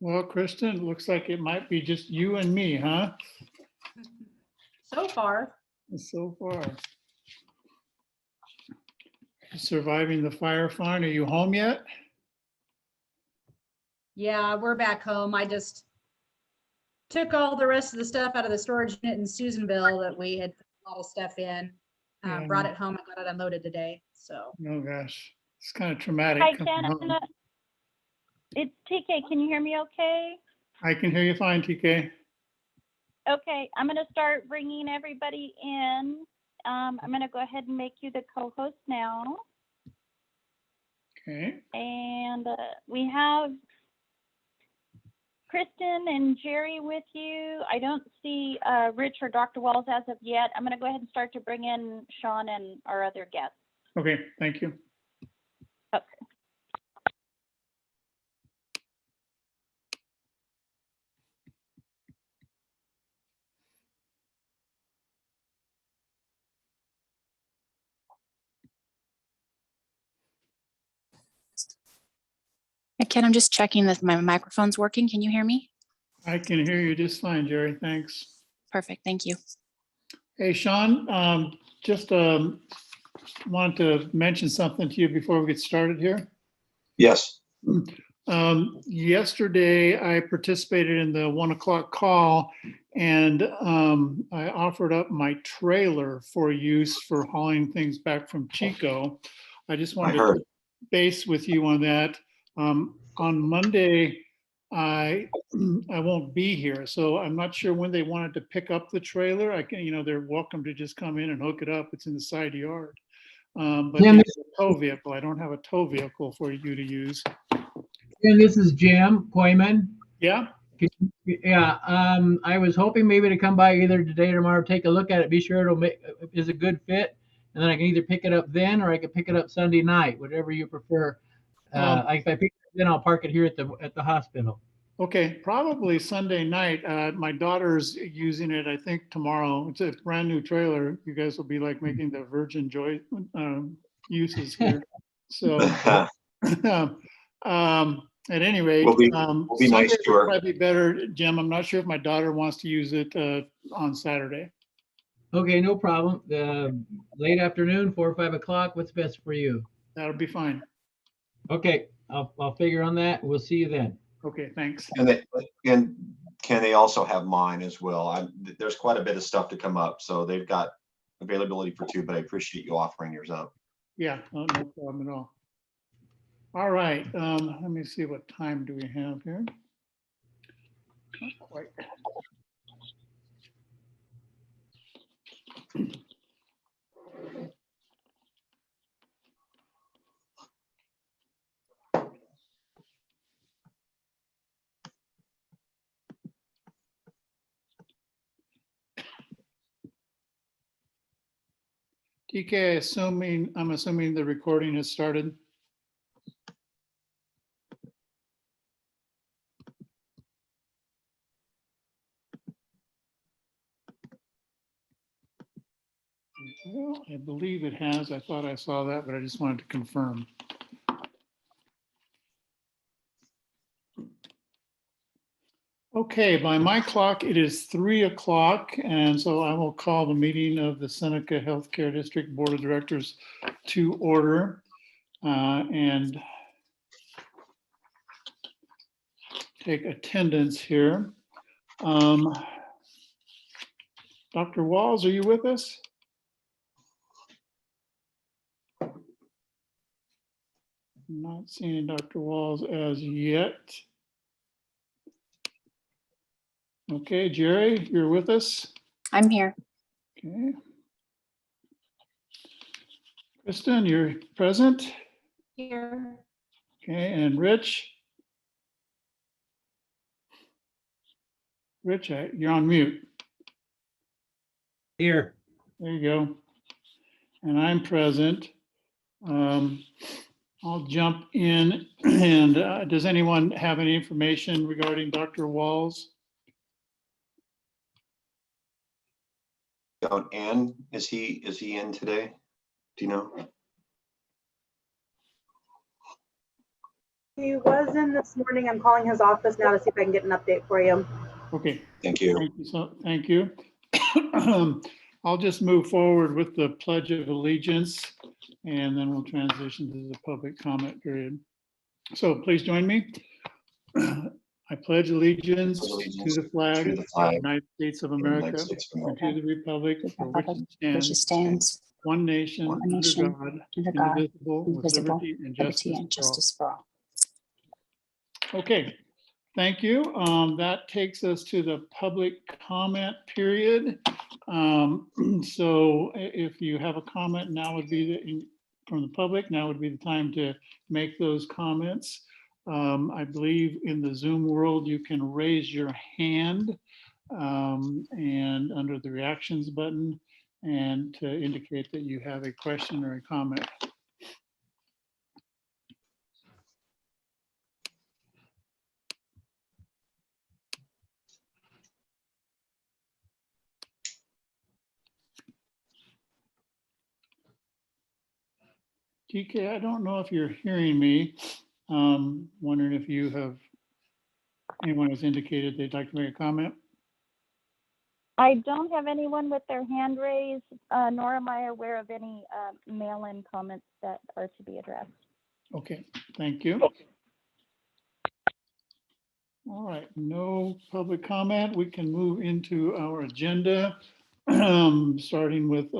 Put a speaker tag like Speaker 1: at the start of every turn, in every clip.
Speaker 1: Well, Kristen, it looks like it might be just you and me, huh?
Speaker 2: So far.
Speaker 1: So far. Surviving the fire fine. Are you home yet?
Speaker 2: Yeah, we're back home. I just took all the rest of the stuff out of the storage unit in Susanville that we had put a lot of stuff in.
Speaker 1: Yeah.
Speaker 2: Brought it home and got it unloaded today. So
Speaker 1: Oh, gosh. It's kind of traumatic
Speaker 3: Hi,
Speaker 1: coming home.
Speaker 3: Jen. It's TK. Can you hear me okay?
Speaker 1: I can hear you fine, TK.
Speaker 3: Okay, I'm going to start bringing everybody in. I'm going to go ahead and make you the co-host now.
Speaker 1: Okay.
Speaker 3: And we have Kristen and Jerry with you. I don't see Rich or Dr. Walls as of yet. I'm going to go ahead and start to bring in Sean and our other guests.
Speaker 1: Okay, thank you.
Speaker 3: Okay.
Speaker 4: Ken, I'm just checking that my microphone's working. Can you hear me?
Speaker 1: I can hear you just fine, Jerry. Thanks.
Speaker 4: Perfect. Thank you.
Speaker 1: Hey, Sean, just wanted to mention something to you before we get started here.
Speaker 5: Yes.
Speaker 1: Yesterday, I participated in the 1 o'clock call and I offered up my trailer for use for hauling things back from Chico. I just wanted
Speaker 5: heard.
Speaker 1: to base with you on that. On Monday, I won't be here, so I'm not sure when they wanted to pick up the trailer. I can, they're welcome to just come in and hook it up. It's in the side yard. But
Speaker 6: Jim,
Speaker 1: it's a tow vehicle. I don't have a tow vehicle for you to use.
Speaker 6: And this is Jim Koyman.
Speaker 1: Yeah,
Speaker 6: Yeah, I was hoping maybe to come by either today or tomorrow, take a look at it, be sure it'll make, is a good fit. And then I can either pick it up then, or I could pick it up Sunday night, whatever you prefer. If I pick it up then I'll park it here at the hospital.
Speaker 1: okay, probably Sunday night. My daughter's using it, I think, tomorrow. It's a brand new trailer. You guys will be like making the Virgin Joy uses here. So, at any rate,
Speaker 5: We'll be
Speaker 1: Sunday
Speaker 5: nice to
Speaker 1: would
Speaker 5: her.
Speaker 1: probably be better, Jim. I'm not sure if my daughter wants to use it on Saturday.
Speaker 6: Okay, no problem. Late afternoon, 4 or 5 o'clock, what's best for you?
Speaker 1: That'll be fine.
Speaker 6: Okay, I'll figure on that. We'll see you then.
Speaker 1: Okay, thanks.
Speaker 5: And can they also have mine as well? There's quite a bit of stuff to come up, so they've got availability for two, but I appreciate you offering yours up.
Speaker 1: Yeah, no problem at all. All right, let me see, what time do we have here? Not quite. TK, I'm assuming the recording has started. Well, I believe it has. I thought I saw that, but I just wanted to confirm. Okay, by my clock, it is 3 o'clock, and so I will call the meeting of the Seneca Healthcare District Board of Directors to order and take attendance here. Dr. Walls, are you with us? Not seeing Dr. Walls as yet. Okay, Jerry, you're with us?
Speaker 4: I'm here.
Speaker 1: Okay. Kristen, you're present?
Speaker 2: here.
Speaker 1: Okay, and Rich? Rich, you're on mute.
Speaker 6: Here.
Speaker 1: There you go. And I'm present. I'll jump in. And does anyone have any information regarding Dr. Walls?
Speaker 5: And is he in today? Do you know?
Speaker 7: He was in this morning. I'm calling his office now to see if I can get an update for you.
Speaker 1: Okay,
Speaker 5: Thank you.
Speaker 1: thank you. So, thank you. I'll just move forward with the Pledge of Allegiance, and then we'll transition to the public comment period. So please join me. I pledge allegiance to the flag
Speaker 5: to
Speaker 1: of
Speaker 5: the
Speaker 1: the
Speaker 5: flag
Speaker 1: United States of
Speaker 5: of the United
Speaker 1: America
Speaker 5: States of
Speaker 1: and
Speaker 5: America,
Speaker 1: to the republic for which it
Speaker 4: which
Speaker 1: stands,
Speaker 4: stands
Speaker 1: one nation,
Speaker 4: one
Speaker 1: under
Speaker 4: nation,
Speaker 1: God,
Speaker 4: under God,
Speaker 1: indivisible, with
Speaker 4: indivisible,
Speaker 1: liberty and
Speaker 4: liberty
Speaker 1: justice
Speaker 4: and
Speaker 1: for all.
Speaker 4: justice for all.
Speaker 1: Okay, thank you. That takes us to the public comment period. So if you have a comment, now would be from the public, now would be the time to make those comments. I believe in the Zoom world, you can raise your hand and under the reactions button and to indicate that you have a question or a comment. TK, I don't know if you're hearing me. Wondering if anyone has indicated they'd like to make a comment.
Speaker 3: I don't have anyone with their hand raised, nor am I aware of any mail-in comments that are to be addressed.
Speaker 1: Okay, thank you. All right, no public comment. We can move into our agenda. Starting with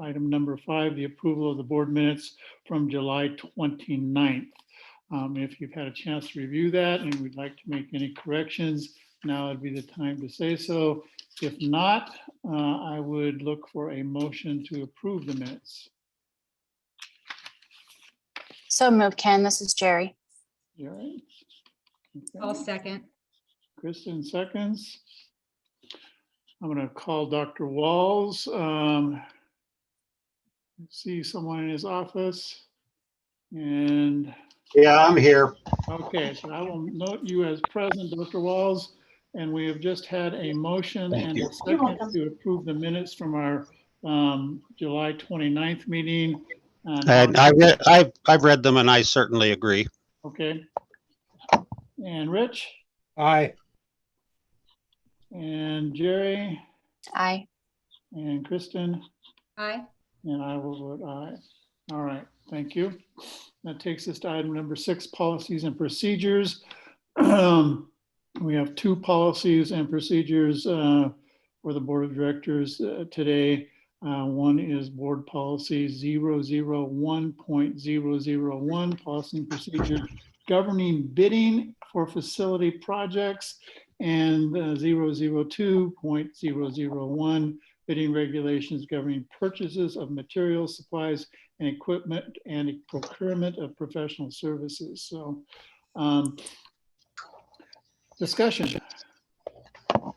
Speaker 1: item number 5, the approval of the board minutes from July 29th. If you've had a chance to review that and would like to make any corrections, now would be the time to say so. If not, I would look for a motion to approve the minutes.
Speaker 4: So moved, Ken. This is Jerry.
Speaker 1: Jerry?
Speaker 2: I'll
Speaker 1: Okay.
Speaker 2: second.
Speaker 1: Kristen seconds. I'm going to call Dr. Walls. See someone in his office. And
Speaker 8: Yeah, I'm here.
Speaker 1: okay, so I will note you as present, Dr. Walls. And we have just had a motion
Speaker 8: Thank
Speaker 1: and
Speaker 8: you.
Speaker 1: a second to approve the minutes from our July 29th meeting.
Speaker 8: And I've read them and I certainly agree.
Speaker 1: Okay. And Rich
Speaker 8: Aye.
Speaker 1: and Jerry
Speaker 4: Aye.
Speaker 1: and Kristen.
Speaker 2: Aye.
Speaker 1: And I will vote aye. All right, thank you. That takes us to item number 6, policies and procedures. We have 2 policies and procedures for the board of directors today. One is board policy 001.001, policy and procedure governing bidding for facility projects, and 002.001, bidding regulations governing purchases of materials, supplies, and equipment, and procurement of professional services. So discussion.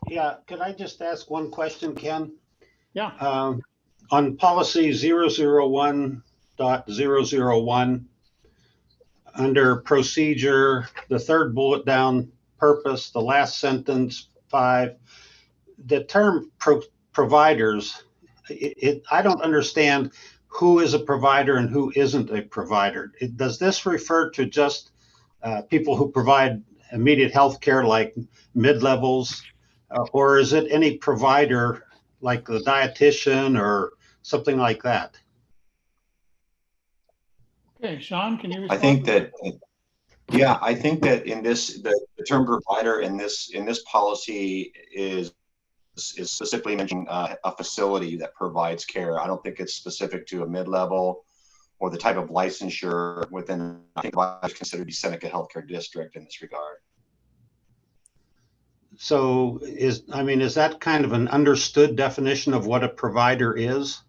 Speaker 8: Yeah, could I just ask one question, Ken?
Speaker 1: Yeah.
Speaker 8: On policy 001.001, under procedure, the third bullet down, purpose, the last sentence, 5, the term providers, I don't understand who is a provider and who isn't a provider. Does this refer to just people who provide immediate health care like mid-levels, or is it any provider like the dietitian or something like that?
Speaker 1: Okay, Sean, can you
Speaker 5: I
Speaker 1: respond?
Speaker 5: think that, yeah, I think that in this, the term provider in this policy is specifically mentioning a facility that provides care. I don't think it's specific to a mid-level or the type of licensure within, I think, is considered to be Seneca Healthcare District in this regard.
Speaker 8: So is that kind of an understood definition of what a provider is?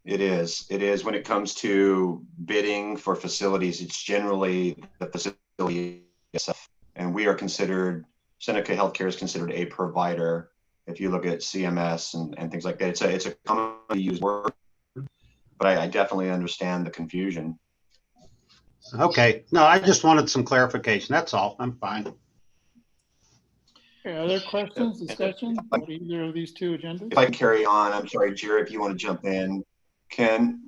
Speaker 5: It is when it comes to bidding for facilities, it's generally the facility itself. And we are considered, Seneca Healthcare is considered a provider. If you look at CMS and things like that, it's a commonly used word, but I definitely understand the confusion.
Speaker 8: Okay, no, I just wanted some clarification. That's all. I'm fine.
Speaker 1: Okay, other questions, discussion on either of these 2 agendas?
Speaker 5: If I can carry on, I'm sorry, Jerry, if you want to jump in. Ken,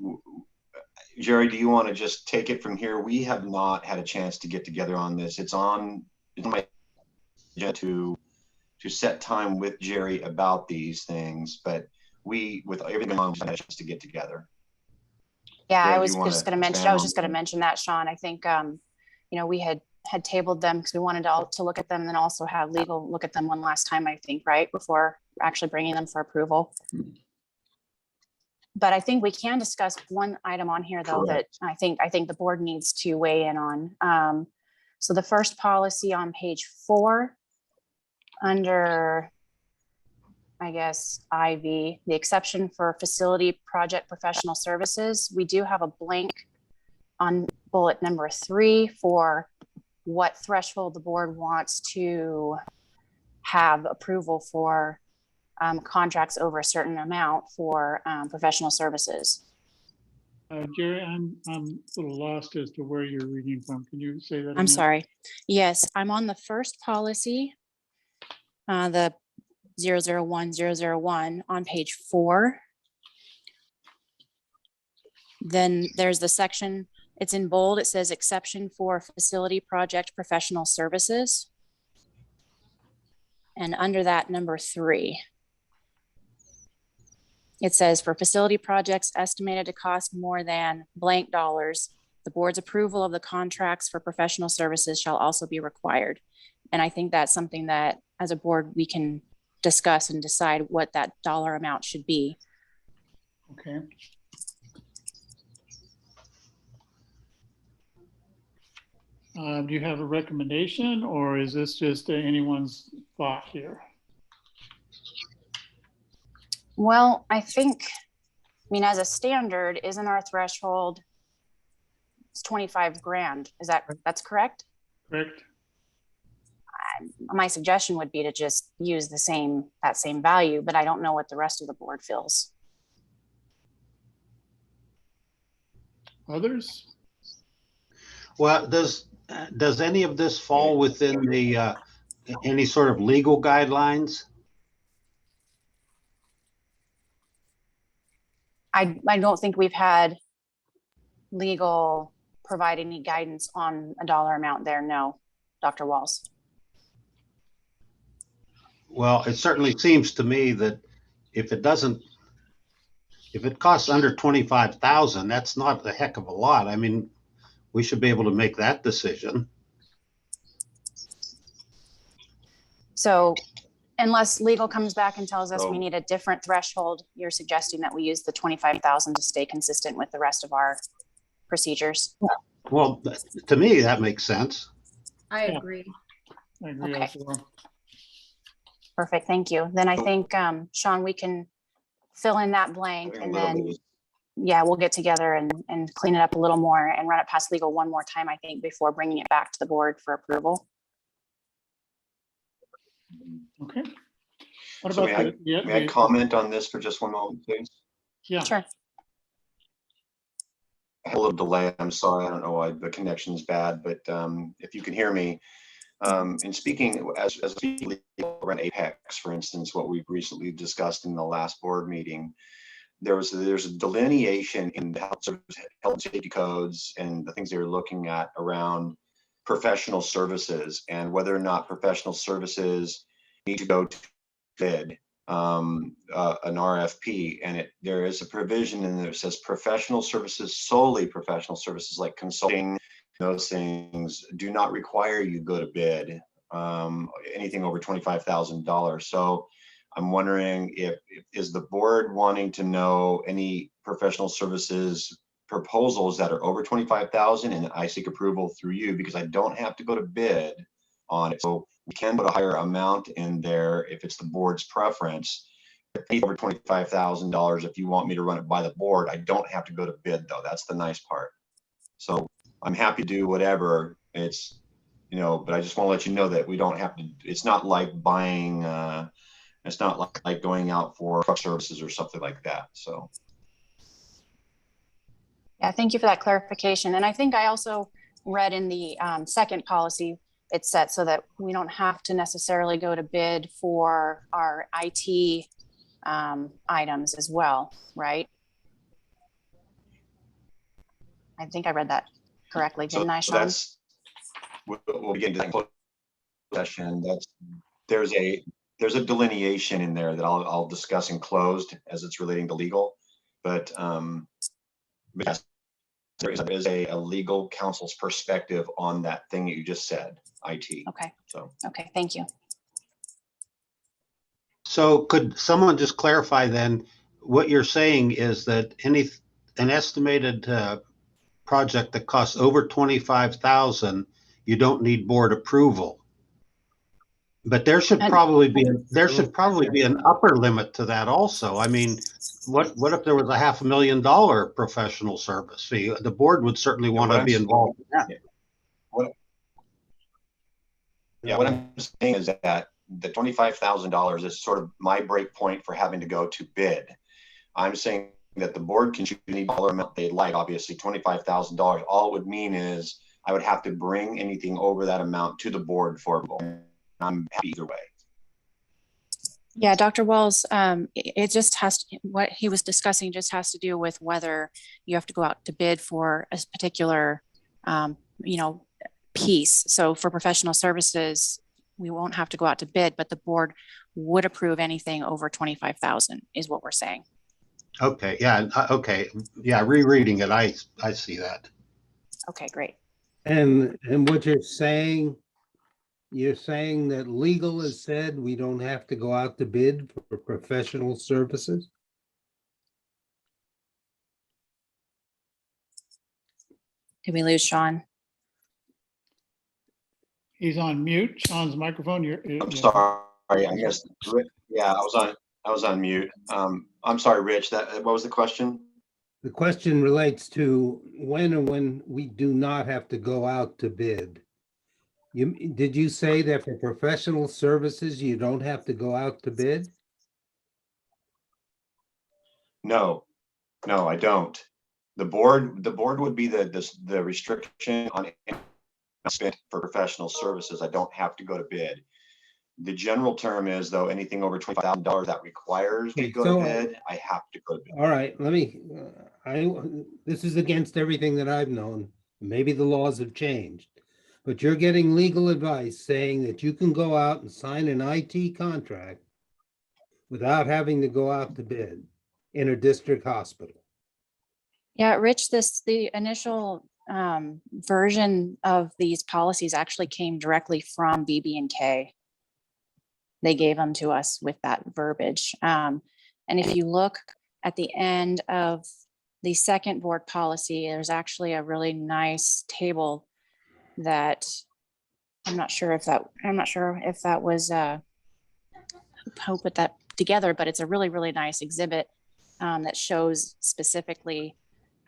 Speaker 5: Jerry, do you want to just take it from here? We have not had a chance to get together on this. It's on my agenda to set time with Jerry about these things, but we, with everything on, we haven't had a chance to get together.
Speaker 4: Yeah,
Speaker 5: Jerry,
Speaker 4: I
Speaker 5: do
Speaker 4: was
Speaker 5: you wanna
Speaker 4: just going to mention,
Speaker 5: expand
Speaker 4: I was
Speaker 5: on
Speaker 4: just going to
Speaker 5: that?
Speaker 4: mention that, Sean. I think, you know, we had tabled them because we wanted to look at them and then also have legal look at them one last time, I think, right? Before actually bringing them for approval. But I think we can discuss one item on here though, that I think the board needs to weigh in on. So the first policy on page 4 under, I guess, IV, the exception for facility project professional services, we do have a blank on bullet number 3 for what threshold the board wants to have approval for contracts over a certain amount for professional services.
Speaker 1: Jerry, I'm a little lost as to where you're reading from. Can you say that again?
Speaker 4: I'm sorry. Yes, I'm on the first policy, the 001001 on page 4. Then there's the section, it's in bold, it says exception for facility project professional services. And under that, number 3. It says for facility projects estimated to cost more than blank dollars, the board's approval of the contracts for professional services shall also be required. And I think that's something that as a board, we can discuss and decide what that dollar amount should be.
Speaker 1: Okay. Do you have a recommendation, or is this just anyone's thought here?
Speaker 4: Well, I think, I mean, as a standard, isn't our threshold, it's 25 grand. That's correct?
Speaker 1: Correct.
Speaker 4: My suggestion would be to just use that same value, but I don't know what the rest of the board feels.
Speaker 1: Others?
Speaker 8: Well, does any of this fall within the any sort of legal guidelines?
Speaker 4: I don't think we've had legal provide any guidance on a dollar amount there. No, Dr. Walls.
Speaker 8: Well, it certainly seems to me that if it costs under 25,000, that's not a heck of a lot. I mean, we should be able to make that decision.
Speaker 4: So unless legal comes back and tells us we
Speaker 5: So-
Speaker 4: need a different threshold, you're suggesting that we use the 25,000 to stay consistent with the rest of our procedures.
Speaker 8: Well, to me, that makes sense.
Speaker 2: I
Speaker 1: Yeah.
Speaker 2: agree.
Speaker 1: I agree
Speaker 4: Okay.
Speaker 1: also.
Speaker 4: Perfect, thank you. Then I think, Sean, we can fill in that blank and then, yeah, we'll get together and clean it up a little more and run it past legal one more time, I think, before bringing it back to the board for approval.
Speaker 1: Okay. What
Speaker 5: So
Speaker 1: about the, yeah,
Speaker 5: May I comment on this for just one moment, please?
Speaker 1: yeah,
Speaker 4: Sure.
Speaker 5: I had a little delay. I'm sorry. I don't know why the connection's bad, but if you can hear me, in speaking as around Apex, for instance, what we've recently discussed in the last board meeting, there's a delineation in the health and safety codes and the things they're looking at around professional services and whether or not professional services need to go to bid an RFP, and there is a provision in there that says professional services, solely professional services like consulting, those things do not require you go to bid anything over $25,000. So I'm wondering if is the board wanting to know any professional services proposals that are over 25,000, and I seek approval through you because I don't have to go to bid on it. So we can put a higher amount in there if it's the board's preference. Over $25,000, if you want me to run it by the board, I don't have to go to bid though. That's the nice part. So I'm happy to do whatever. It's, but I just want to let you know that we don't have to, it's not like buying, it's not like going out for truck services or something like that. So.
Speaker 4: Yeah, thank you for that clarification. And I think I also read in the second policy, it's set so that we don't have to necessarily go to bid for our IT items as well, right? I think I read that correctly,
Speaker 5: So
Speaker 4: didn't I, Sean?
Speaker 5: that's, we'll begin to close session. There's a delineation in there that I'll discuss in closed as it's relating to legal. But yes, there is a legal counsel's perspective on that thing that you just said, IT.
Speaker 4: Okay,
Speaker 5: So
Speaker 4: okay, thank you.
Speaker 8: So could someone just clarify then, what you're saying is that an estimated project that costs over 25,000, you don't need board approval. But there should
Speaker 4: And-
Speaker 8: probably be an upper limit to that also. I mean, what if there was a $500,000 professional service fee? The board would certainly want to be involved in that.
Speaker 5: what I'm saying is that the $25,000 is sort of my break point for having to go to bid. I'm saying that the board can choose any dollar amount they'd like. Obviously, $25,000. All it would mean is I would have to bring anything over that amount to the board for a vote. I'm happy either way.
Speaker 4: Yeah, Dr. Walls, it just has, what he was discussing just has to do with whether you have to go out to bid for a particular, piece. So for professional services, we won't have to go out to bid, but the board would approve anything over 25,000 is what we're saying.
Speaker 8: Okay, yeah, okay. Yeah, rereading it, I see that.
Speaker 4: Okay, great.
Speaker 9: And what you're saying that legal has said we don't have to go out to bid for professional services?
Speaker 4: Did we lose Sean?
Speaker 1: He's on mute. Sean's microphone.
Speaker 5: I'm sorry, I missed. Yeah, I was on mute. I'm sorry, Rich. What was the question?
Speaker 9: The question relates to when and when we do not have to go out to bid. Did you say that for professional services, you don't have to go out to bid?
Speaker 5: No, I don't. The board would be the restriction on spent for professional services. I don't have to go to bid. The general term is, though, anything over $25,000 that requires me to go to bid, I have to go to bid.
Speaker 9: All right, this is against everything that I've known. Maybe the laws have changed, but you're getting legal advice saying that you can go out and sign an IT contract without having to go out to bid in a district hospital.
Speaker 4: Yeah, Rich, the initial version of these policies actually came directly from BB&K. They gave them to us with that verbiage. And if you look at the end of the second board policy, there's actually a really nice table that I'm not sure if that was who put that together, but it's a really, really nice exhibit that shows specifically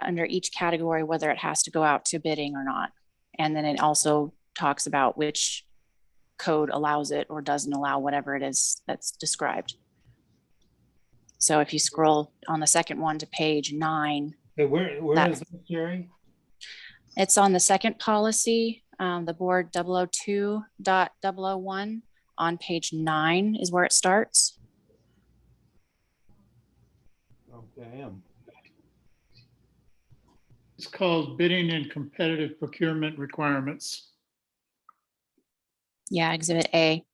Speaker 4: under each category whether it has to go out to bidding or not. And then it also talks about which code allows it or doesn't allow whatever it is that's described. So if you scroll on the second one to page 9.
Speaker 9: Hey, where is that, Jerry?
Speaker 4: It's on the second policy, the board 002.001 on page 9 is where it starts.
Speaker 9: Okay,
Speaker 1: It's called bidding and competitive procurement requirements.
Speaker 4: Yeah, exhibit A.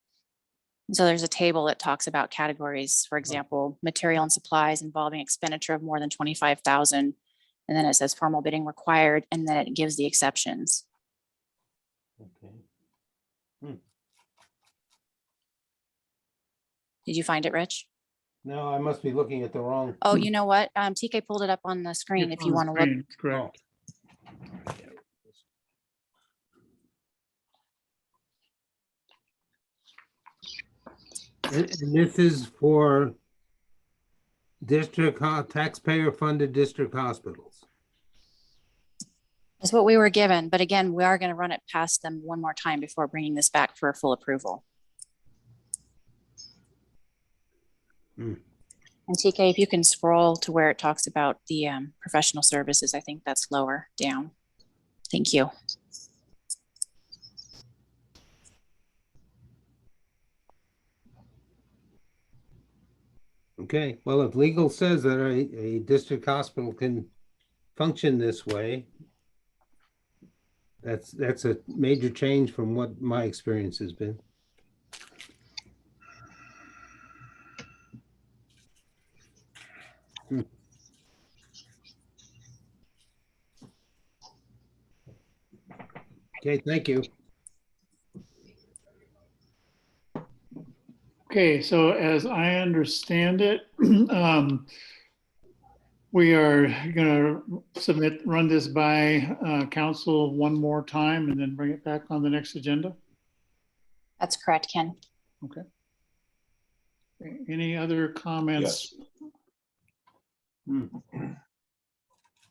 Speaker 4: So there's a table that talks about categories, for example, material and supplies involving expenditure of more than 25,000. And then it says formal bidding required, and then it gives the exceptions.
Speaker 9: okay.
Speaker 4: Did you find it, Rich?
Speaker 9: No, I must be looking at the wrong.
Speaker 4: Oh, you know what? TK pulled it up on the screen if you want to look.
Speaker 1: Correct.
Speaker 9: And this is for taxpayer-funded district hospitals.
Speaker 4: That's what we were given. But again, we are going to run it past them one more time before bringing this back for full approval. And TK, if you can scroll to where it talks about the professional services, I think that's lower down. Thank you.
Speaker 9: Okay, well, if legal says that a district hospital can function this way, That's a major change from what my experience has been. Okay, thank you.
Speaker 1: Okay, so as I understand it, we are gonna run this by council one more time and then bring it back on the next agenda.
Speaker 4: That's correct, Ken.
Speaker 1: Okay. Any other comments?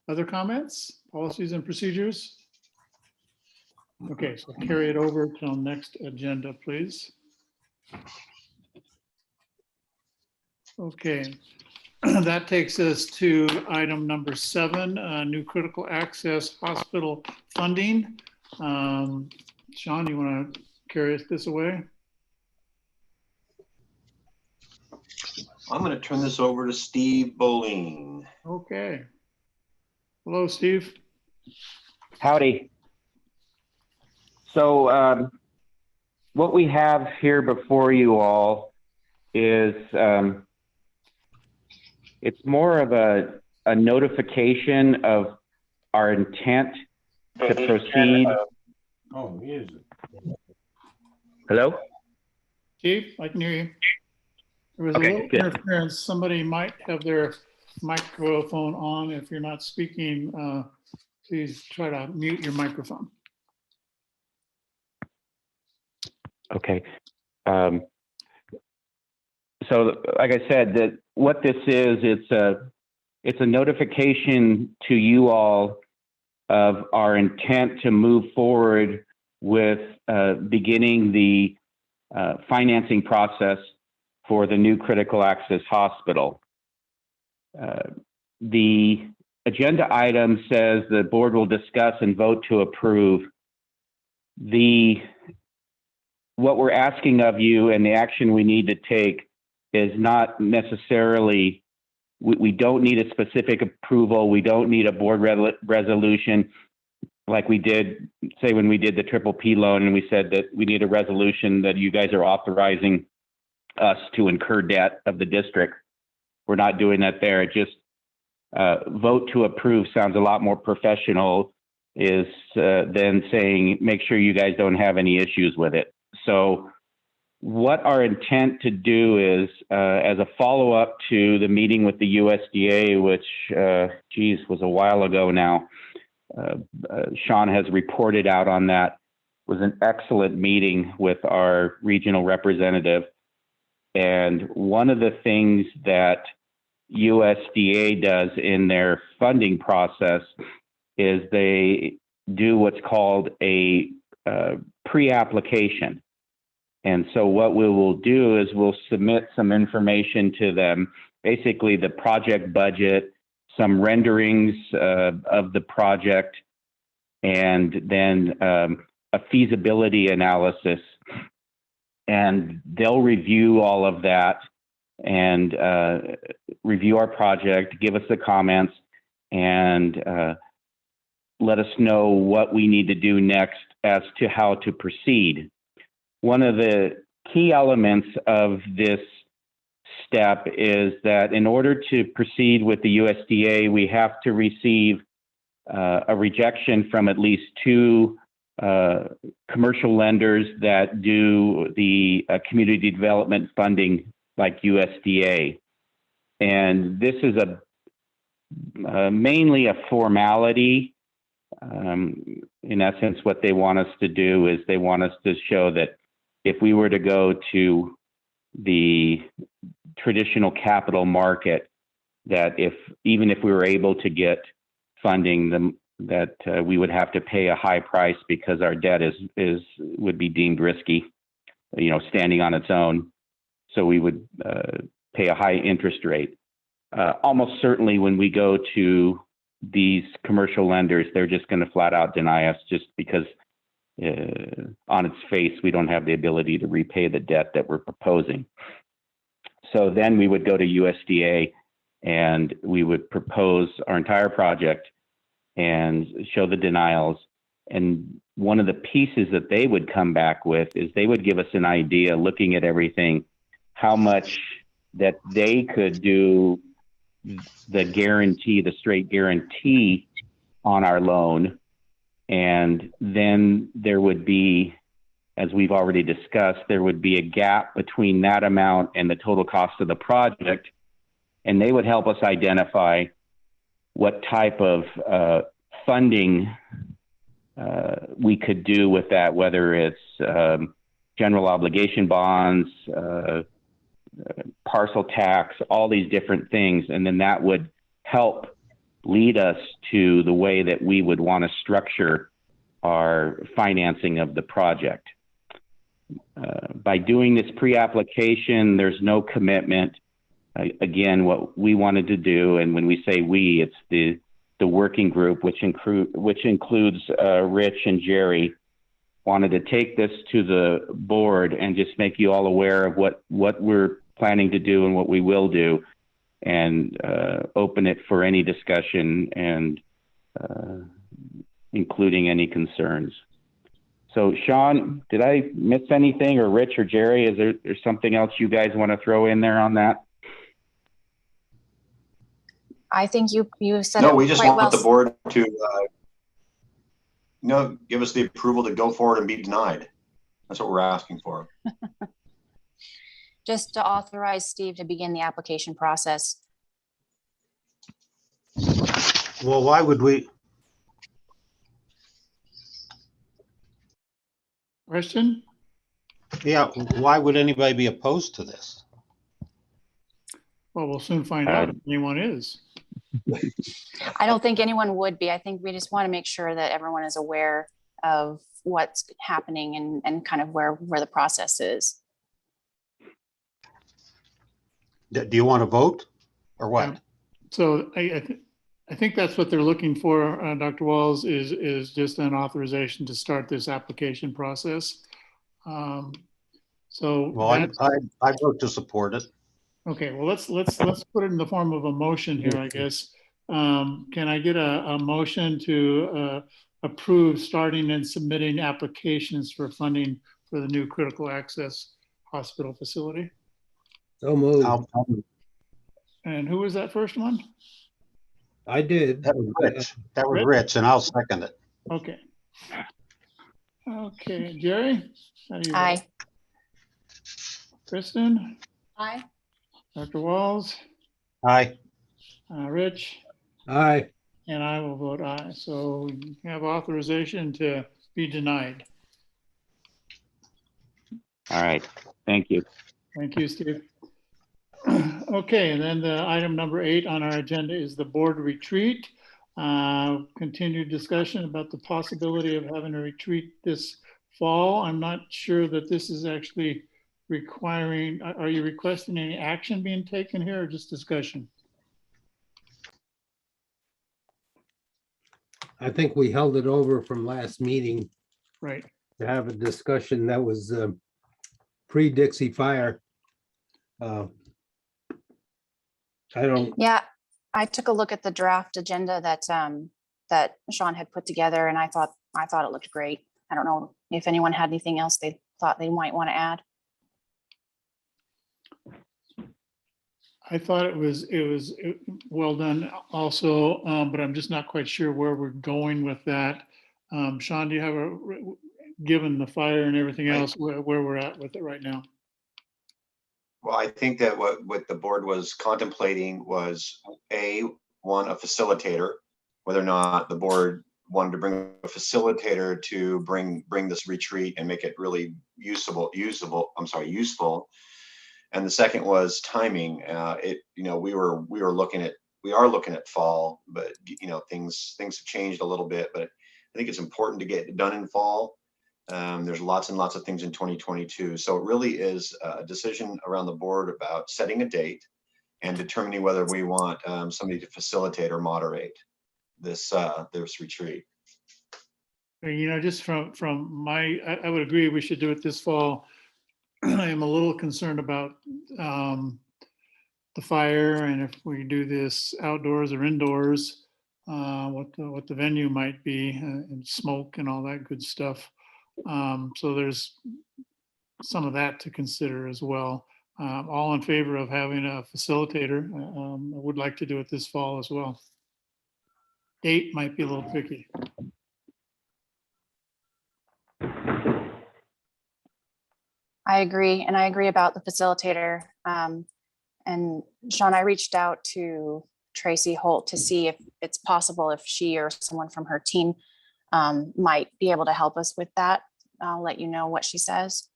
Speaker 1: Other comments, policies and procedures? Okay, so carry it over till next agenda, please. Okay, that takes us to item number 7, new critical access hospital funding. Sean, you want to carry this away?
Speaker 5: I'm going to turn this over to Steve Boleen.
Speaker 1: Okay. Hello, Steve.
Speaker 10: Howdy. So what we have here before you all is it's more of a notification of our intent to proceed.
Speaker 9: Oh, is it?
Speaker 10: Hello?
Speaker 1: Steve, I can hear you. There was a
Speaker 10: Okay,
Speaker 1: little
Speaker 10: good.
Speaker 1: interference. Somebody might have their microphone on. If you're not speaking, please try to mute your microphone.
Speaker 10: Okay. So like I said, that what this is, it's a notification to you all of our intent to move forward with beginning the financing process for the new critical access hospital. The agenda item says the board will discuss and vote to approve. What we're asking of you and the action we need to take is not necessarily, we don't need a specific approval. We don't need a board resolution like we did, say, when we did the triple P loan, and we said that we need a resolution that you guys are authorizing us to incur debt of the district. We're not doing that there. It just vote to approve sounds a lot more professional than saying, make sure you guys don't have any issues with it. So what our intent to do is, as a follow-up to the meeting with the USDA, which, was a while ago now, Sean has reported out on that, was an excellent meeting with our regional representative. And one of the things that USDA does in their funding process is they do what's called a pre-application. And so what we will do is we'll submit some information to them, basically the project budget, some renderings of the project, and then a feasibility analysis. And they'll review all of that and review our project, give us the comments, and let us know what we need to do next as to how to proceed. One of the key elements of this step is that in order to proceed with the USDA, we have to receive a rejection from at least 2 commercial lenders that do the community development funding like USDA. And this is mainly a formality. In essence, what they want us to do is they want us to show that if we were to go to the traditional capital market, that even if we were able to get funding, that we would have to pay a high price because our debt would be deemed risky, standing on its own. So we would pay a high interest rate. Almost certainly when we go to these commercial lenders, they're just going to flat out deny us just because on its face, we don't have the ability to repay the debt that we're proposing. So then we would go to USDA and we would propose our entire project and show the denials. And one of the pieces that they would come back with is they would give us an idea, looking at everything, how much that they could do the guarantee, the straight guarantee on our loan. And then there would be, as we've already discussed, there would be a gap between that amount and the total cost of the project. And they would help us identify what type of funding we could do with that, whether it's general obligation bonds, parcel tax, all these different things. And then that would help lead us to the way that we would want to structure our financing of the project. By doing this pre-application, there's no commitment. Again, what we wanted to do, and when we say we, it's the working group, which includes Rich and Jerry, wanted to take this to the board and just make you all aware of what we're planning to do and what we will do, and open it for any discussion and including any concerns. So Sean, did I miss anything, or Rich or Jerry? Is there something else you guys want to throw in there on that?
Speaker 4: I think you said
Speaker 5: No,
Speaker 4: it
Speaker 5: we just
Speaker 4: quite
Speaker 5: want
Speaker 4: well.
Speaker 5: the board to, give us the approval to go forward and be denied. That's what we're asking for.
Speaker 4: Just to authorize Steve to begin the application process.
Speaker 8: Well, why would we?
Speaker 1: Question?
Speaker 8: Yeah, why would anybody be opposed to this?
Speaker 1: Well, we'll soon find out if anyone is.
Speaker 4: I don't think anyone would be. I think we just want to make sure that everyone is aware of what's happening and kind of where the process is.
Speaker 8: Do you want to vote or what?
Speaker 1: So I think that's what they're looking for, Dr. Walls, is just an authorization to start this application process. So
Speaker 8: Well, I vote to support it.
Speaker 1: okay, well, let's put it in the form of a motion here, I guess. Can I get a motion to approve starting and submitting applications for funding for the new critical access hospital facility?
Speaker 9: So moved.
Speaker 1: And who was that first one?
Speaker 9: I did.
Speaker 8: That was Rich. That was
Speaker 1: Rich?
Speaker 8: Rich, and I'll second it.
Speaker 1: Okay. Okay, Jerry? How do you vote?
Speaker 4: Aye.
Speaker 1: Kristen?
Speaker 2: Aye.
Speaker 1: Dr. Walls?
Speaker 8: Aye.
Speaker 1: Rich?
Speaker 9: Aye.
Speaker 1: And I will vote aye. So we have authorization to be denied.
Speaker 10: All right, thank you.
Speaker 1: Thank you, Steve. Okay, and then the item number 8 on our agenda is the board retreat. Continued discussion about the possibility of having a retreat this fall. I'm not sure that this is actually requiring, are you requesting any action being taken here or just discussion?
Speaker 9: I think we held it over from last meeting
Speaker 1: Right.
Speaker 9: to have a discussion that was pre-Dixie Fire. I don't,
Speaker 4: Yeah, I took a look at the draft agenda that that Sean had put together, and I thought it looked great. I don't know if anyone had anything else they thought they might want to add.
Speaker 1: I thought it was well done also, but I'm just not quite sure where we're going with that. Sean, do you have given the fire and everything else, where we're at with it right now?
Speaker 5: Well, I think that what the board was contemplating was a facilitator, whether or not the board wanted to bring a facilitator to bring this retreat and make it really useful. And the second was timing. We are looking at fall, but things have changed a little bit. But I think it's important to get it done in fall. There's lots and lots of things in 2022. So it really is a decision around the board about setting a date and determining whether we want somebody to facilitate or moderate this retreat.
Speaker 1: Just from my, I would agree we should do it this fall. I am a little concerned about the fire and if we do this outdoors or indoors. what the venue might be, and smoke and all that good stuff. So there's some of that to consider as well. All in favor of having a facilitator. I would like to do it this fall as well. Date might be a little tricky.
Speaker 4: I agree, and I agree about the facilitator. And Sean, I reached out to Tracy Holt to see if it's possible if she or someone from her team might be able to help us with that. I'll let you know what she says.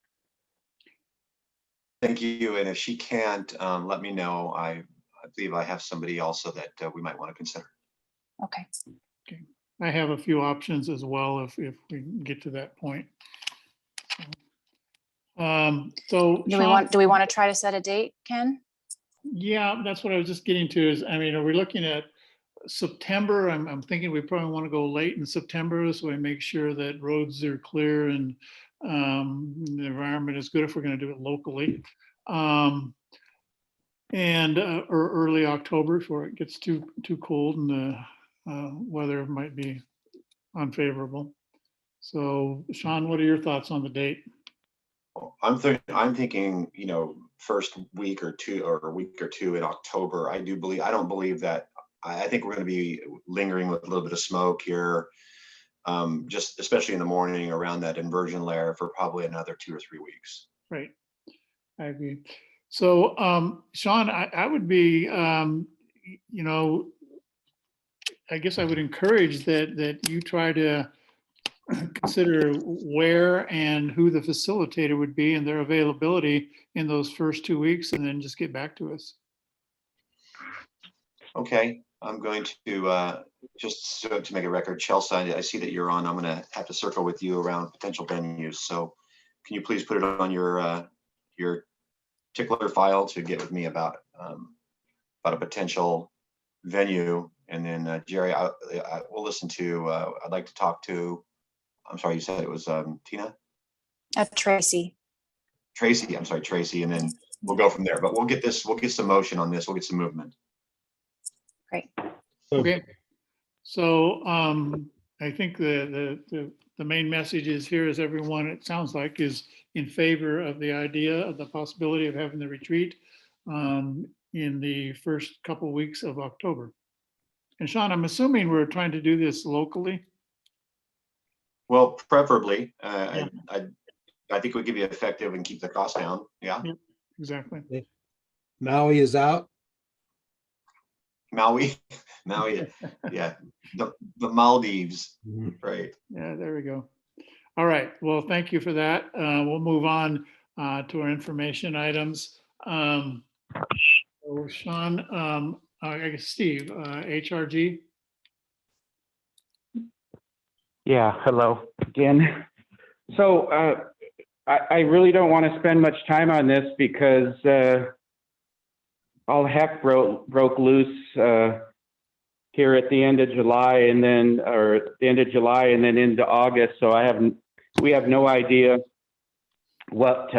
Speaker 5: Thank you. And if she can't, let me know. I believe I have somebody also that we might want to consider.
Speaker 4: Okay.
Speaker 1: I have a few options as well if we get to that point. So
Speaker 4: Do we want to try to set a date, Ken?
Speaker 1: Yeah, that's what I was just getting to is, I mean, are we looking at September? I'm thinking we probably want to go late in September so we make sure that roads are clear and the environment is good if we're going to do it locally. And or early October before it gets too cold and the weather might be unfavorable. So Sean, what are your thoughts on the date?
Speaker 5: I'm thinking, you know, first week or two in October. I don't believe that. I think we're going to be lingering with a little bit of smoke here, just especially in the morning around that inversion layer for probably another 2 or 3 weeks.
Speaker 1: Right, I agree. So Sean, I would be, you know, I guess I would encourage that you try to consider where and who the facilitator would be and their availability in those first 2 weeks, and then just get back to us.
Speaker 5: Okay, I'm going to just so to make a record, Chelsea, I see that you're on. I'm going to have to circle with you around potential venues. So can you please put it on your tickler file to get with me about a potential venue, and then Jerry, I will listen to. I'd like to talk to. I'm sorry, you said it was Tina?
Speaker 4: Tracy.
Speaker 5: Tracy, I'm sorry, Tracy, and then we'll go from there. But we'll get some motion on this. We'll get some movement.
Speaker 4: Great.
Speaker 1: Okay. So I think the main message is here is everyone, it sounds like, is in favor of the idea of the possibility of having the retreat in the first couple weeks of October. And Sean, I'm assuming we're trying to do this locally.
Speaker 5: Well, preferably,
Speaker 1: Yeah.
Speaker 5: I think we could be effective and keep the cost down. Yeah.
Speaker 1: Yep, exactly.
Speaker 9: Maui is out.
Speaker 5: Maui, yeah, the Maldives,
Speaker 9: Mhm.
Speaker 5: right?
Speaker 1: Yeah, there we go. All right. Well, thank you for that. We'll move on to our information items. So Sean, I guess Steve, HRG.
Speaker 10: Yeah, hello again. So I really don't want to spend much time on this because all heck broke loose here at the end of July and then, or the end of July and then into August. So we have no idea what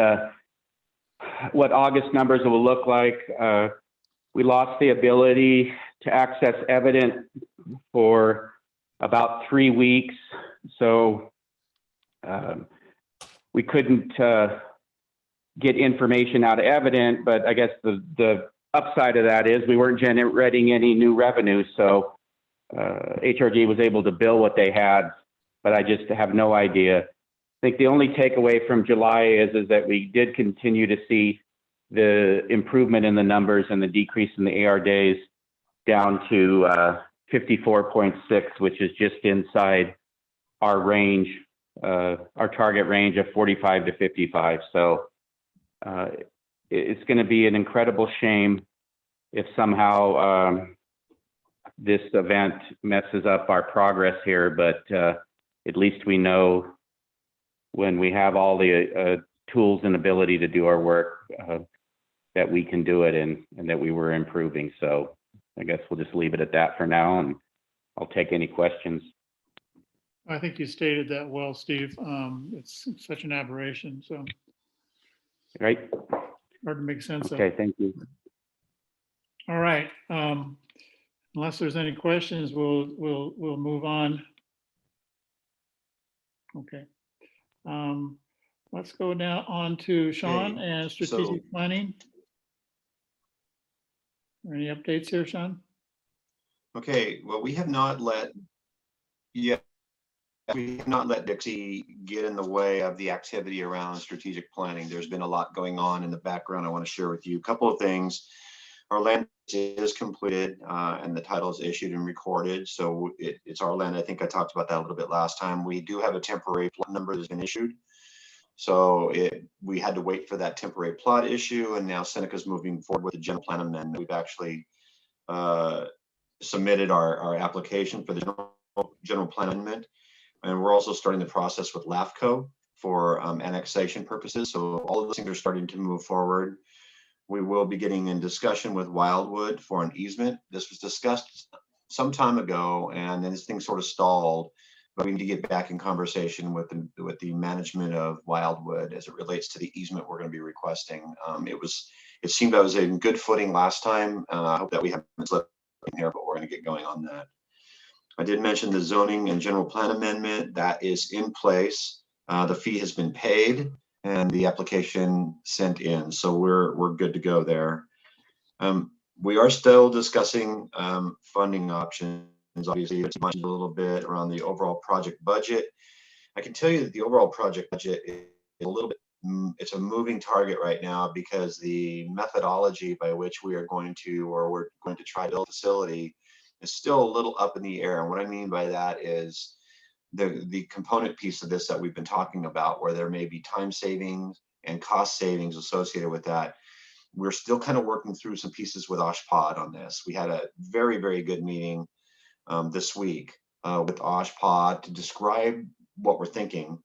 Speaker 10: August numbers will look like. We lost the ability to access evidence for about 3 weeks. So we couldn't get information out of Evident, but I guess the upside of that is we weren't generating any new revenue. So HRG was able to bill what they had, but I just have no idea. I think the only takeaway from July is that we did continue to see the improvement in the numbers and the decrease in the AR days down to 54.6, which is just inside our range, our target range of 45 to 55. So it's going to be an incredible shame if somehow this event messes up our progress here, but at least we know when we have all the tools and ability to do our work that we can do it and that we were improving. So I guess we'll just leave it at that for now, and I'll take any questions.
Speaker 1: I think you stated that well, Steve. It's such an aberration, so
Speaker 10: Right?
Speaker 1: hard to make sense of.
Speaker 10: Okay, thank you.
Speaker 1: All right. Unless there's any questions, we'll move on. Okay. Let's go now on to Sean
Speaker 5: Okay,
Speaker 1: and
Speaker 5: so-
Speaker 1: strategic planning. Are any updates here, Sean?
Speaker 5: Okay, well, we have not let Dixie get in the way of the activity around strategic planning. There's been a lot going on in the background. I want to share with you a couple of things. Our land is completed and the title is issued and recorded. So it's our land. I think I talked about that a little bit last time. We do have a temporary plot number that's been issued. So we had to wait for that temporary plot issue, and now Seneca's moving forward with the general plan amendment. We've actually submitted our application for the general plan amendment, and we're also starting the process with LAFCO for annexation purposes. So all of those things are starting to move forward. We will be getting in discussion with Wildwood for an easement. This was discussed some time ago, and then this thing sort of stalled. But we need to get back in conversation with the management of Wildwood as it relates to the easement we're going to be requesting. It seemed I was in good footing last time. I hope that we haven't slipped in here, but we're going to get going on that. I did mention the zoning and general plan amendment that is in place. The fee has been paid and the application sent in, so we're good to go there. We are still discussing funding options. Obviously, it's mentioned a little bit around the overall project budget. I can tell you that the overall project budget is a little bit, it's a moving target right now because the methodology by which we're going to try to build a facility is still a little up in the air. And what I mean by that is the component piece of this that we've been talking about, where there may be time savings and cost savings associated with that. We're still kind of working through some pieces with OshPod on this. We had a very, very good meeting this week with OshPod to describe what we're thinking,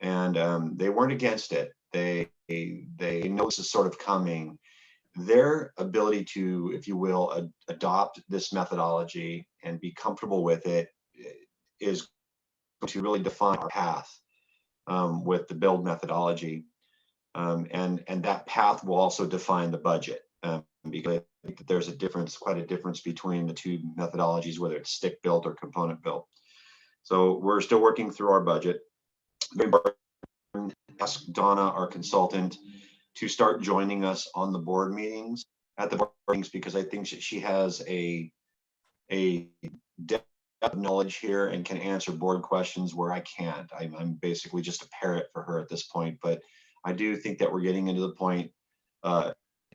Speaker 5: and they weren't against it. They know this is sort of coming. Their ability to, if you will, adopt this methodology and be comfortable with it is to really define our path with the build methodology, and that path will also define the budget. Because I think that there's quite a difference between the two methodologies, whether it's stick built or component built. So we're still working through our budget. Ask Donna, our consultant, to start joining us on the board meetings because I think she has a depth of knowledge here and can answer board questions where I can't. I'm basically just a parrot for her at this point, but I do think that we're getting into the point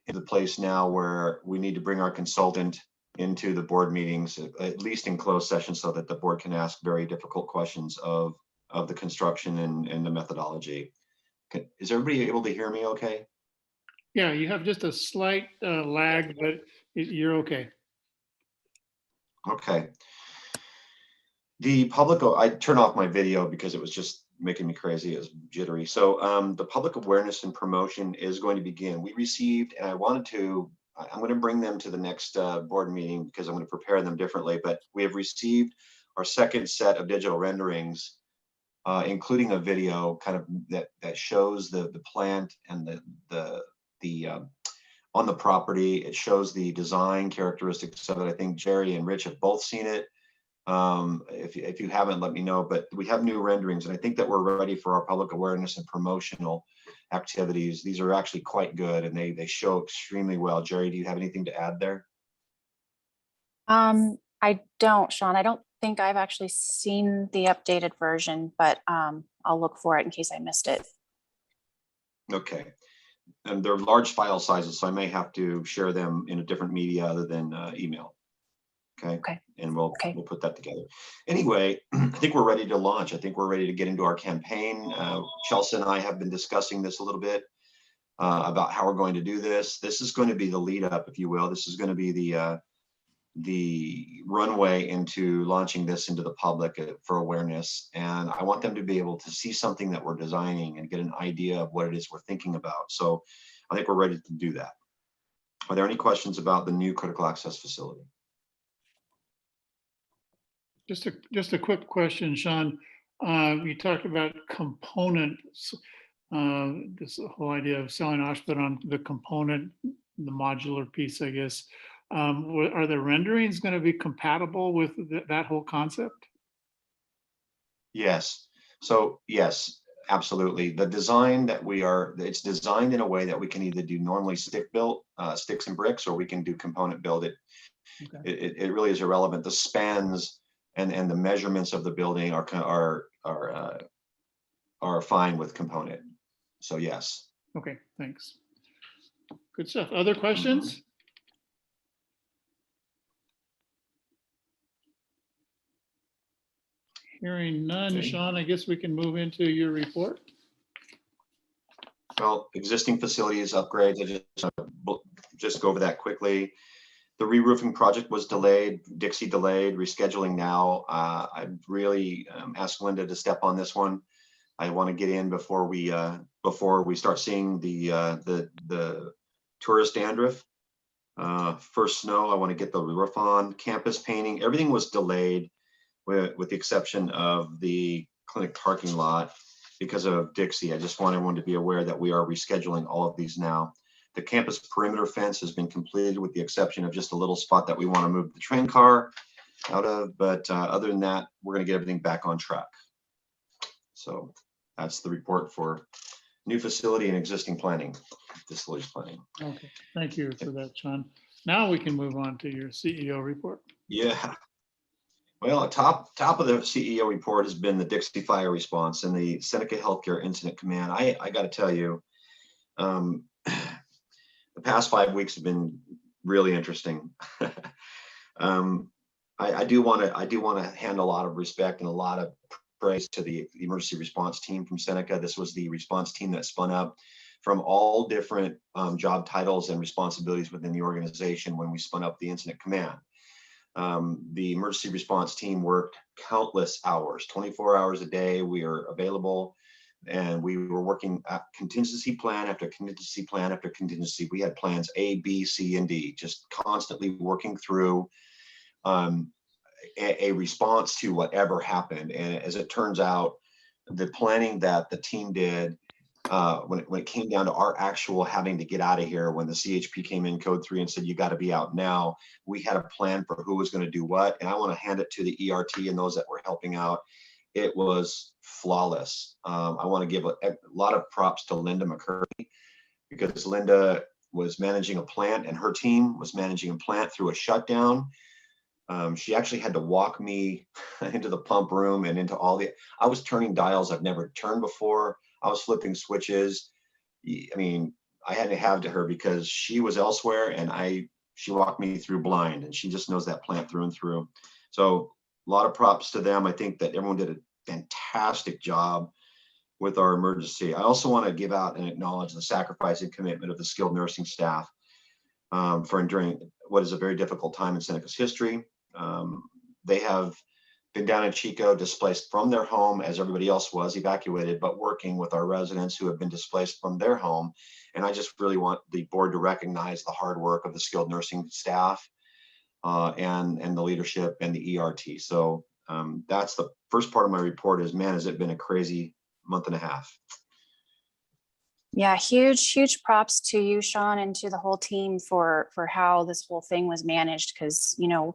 Speaker 5: in the place now where we need to bring our consultant into the board meetings, at least in closed session, so that the board can ask very difficult questions of the construction and the methodology. Is everybody able to hear me okay?
Speaker 1: Yeah, you have just a slight lag, but you're okay.
Speaker 5: Okay. The public, I turned off my video because it was just making me crazy. It was jittery. So the public awareness and promotion is going to begin. We received, and I'm going to bring them to the next board meeting because I'm going to prepare them differently, but we have received our second set of digital renderings, including a video kind of that shows the plant and the on the property. It shows the design characteristics of it. I think Jerry and Rich have both seen it. If you haven't, let me know, but we have new renderings, and I think that we're ready for our public awareness and promotional activities. These are actually quite good, and they show extremely well. Jerry, do you have anything to add there?
Speaker 4: I don't, Sean. I don't think I've actually seen the updated version, but I'll look for it in case I missed it.
Speaker 5: Okay. And they're large file sizes, so I may have to share them in a different media other than email. Okay. And we'll put that together. Anyway, I think we're ready to launch. I think we're ready to get into our campaign. Chelsea and I have been discussing this a little bit about how we're going to do this. This is going to be the lead up, if you will. This is going to be the runway into launching this into the public for awareness. And I want them to be able to see something that we're designing and get an idea of what it is we're thinking about. So I think we're ready to do that. Are there any questions about the new critical access facility?
Speaker 1: Just a quick question, Sean. You talked about components, this whole idea of selling OshPod on the component, the modular piece, I guess. Are the renderings going to be compatible with that whole concept?
Speaker 5: Yes. So yes, absolutely. The design that it's designed in a way that we can either do normally stick built, sticks and bricks, or we can do component build.
Speaker 1: Okay.
Speaker 5: It really is irrelevant. The spans and the measurements of the building are fine with component. So yes.
Speaker 1: Okay, thanks. Good stuff. Other questions? Hearing none,
Speaker 5: Okay.
Speaker 1: Sean, I guess we can move into your report.
Speaker 5: Well, existing facilities upgrades, just go over that quickly. The re-roofing project was delayed, Dixie delayed, rescheduling now. I really asked Linda to step on this one. I want to get in before we start seeing the tourist dandruff. First snow, I want to get the roof on. Campus painting, everything was delayed with the exception of the clinic parking lot because of Dixie. I just want everyone to be aware that we are rescheduling all of these now. The campus perimeter fence has been completed with the exception of just a little spot that we want to move the train car out of. But other than that, we're going to get everything back on track. So that's the report for new facility and existing planning, facilities planning.
Speaker 1: Okay, thank you for that, Sean. Now we can move on to your CEO report.
Speaker 5: Yeah. Well, top of the CEO report has been the Dixie Fire response and the Seneca Healthcare Incident Command. I got to tell you, the past 5 weeks have been really interesting. I do want to hand a lot of respect and a lot of praise to the emergency response team from Seneca. This was the response team that spun up from all different job titles and responsibilities within the organization when we spun up the incident command. The emergency response team worked countless hours, 24 hours a day. We are available and we were working at contingency plan after contingency plan after contingency. We had plans A, B, C, and D, just constantly working through a response to whatever happened. And as it turns out, the planning that the team did when it came down to our actual having to get out of here, when the CHP came in code 3 and said, you got to be out now, we had a plan for who was going to do what. And I want to hand it to the ERT and those that were helping out. It was flawless. I want to give a lot of props to Linda McCurdy because Linda was managing a plant and her team was managing a plant through a shutdown. She actually had to walk me into the pump room and into I was turning dials I've never turned before. I was flipping switches. I mean, I had to have to her because she was elsewhere and she walked me through blind and she just knows that plant through and through. So a lot of props to them. I think that everyone did a fantastic job with our emergency. I also want to give out and acknowledge the sacrifice and commitment of the skilled nursing staff for enduring what is a very difficult time in Seneca's history. They have been down in Chico, displaced from their home as everybody else was evacuated, but working with our residents who have been displaced from their home. And I just really want the board to recognize the hard work of the skilled nursing staff and the leadership and the ERT. So that's the first part of my report is, man, has it been a crazy month and a half.
Speaker 4: Yeah, huge props to you, Sean, and to the whole team for how this whole thing was managed. Because, you know,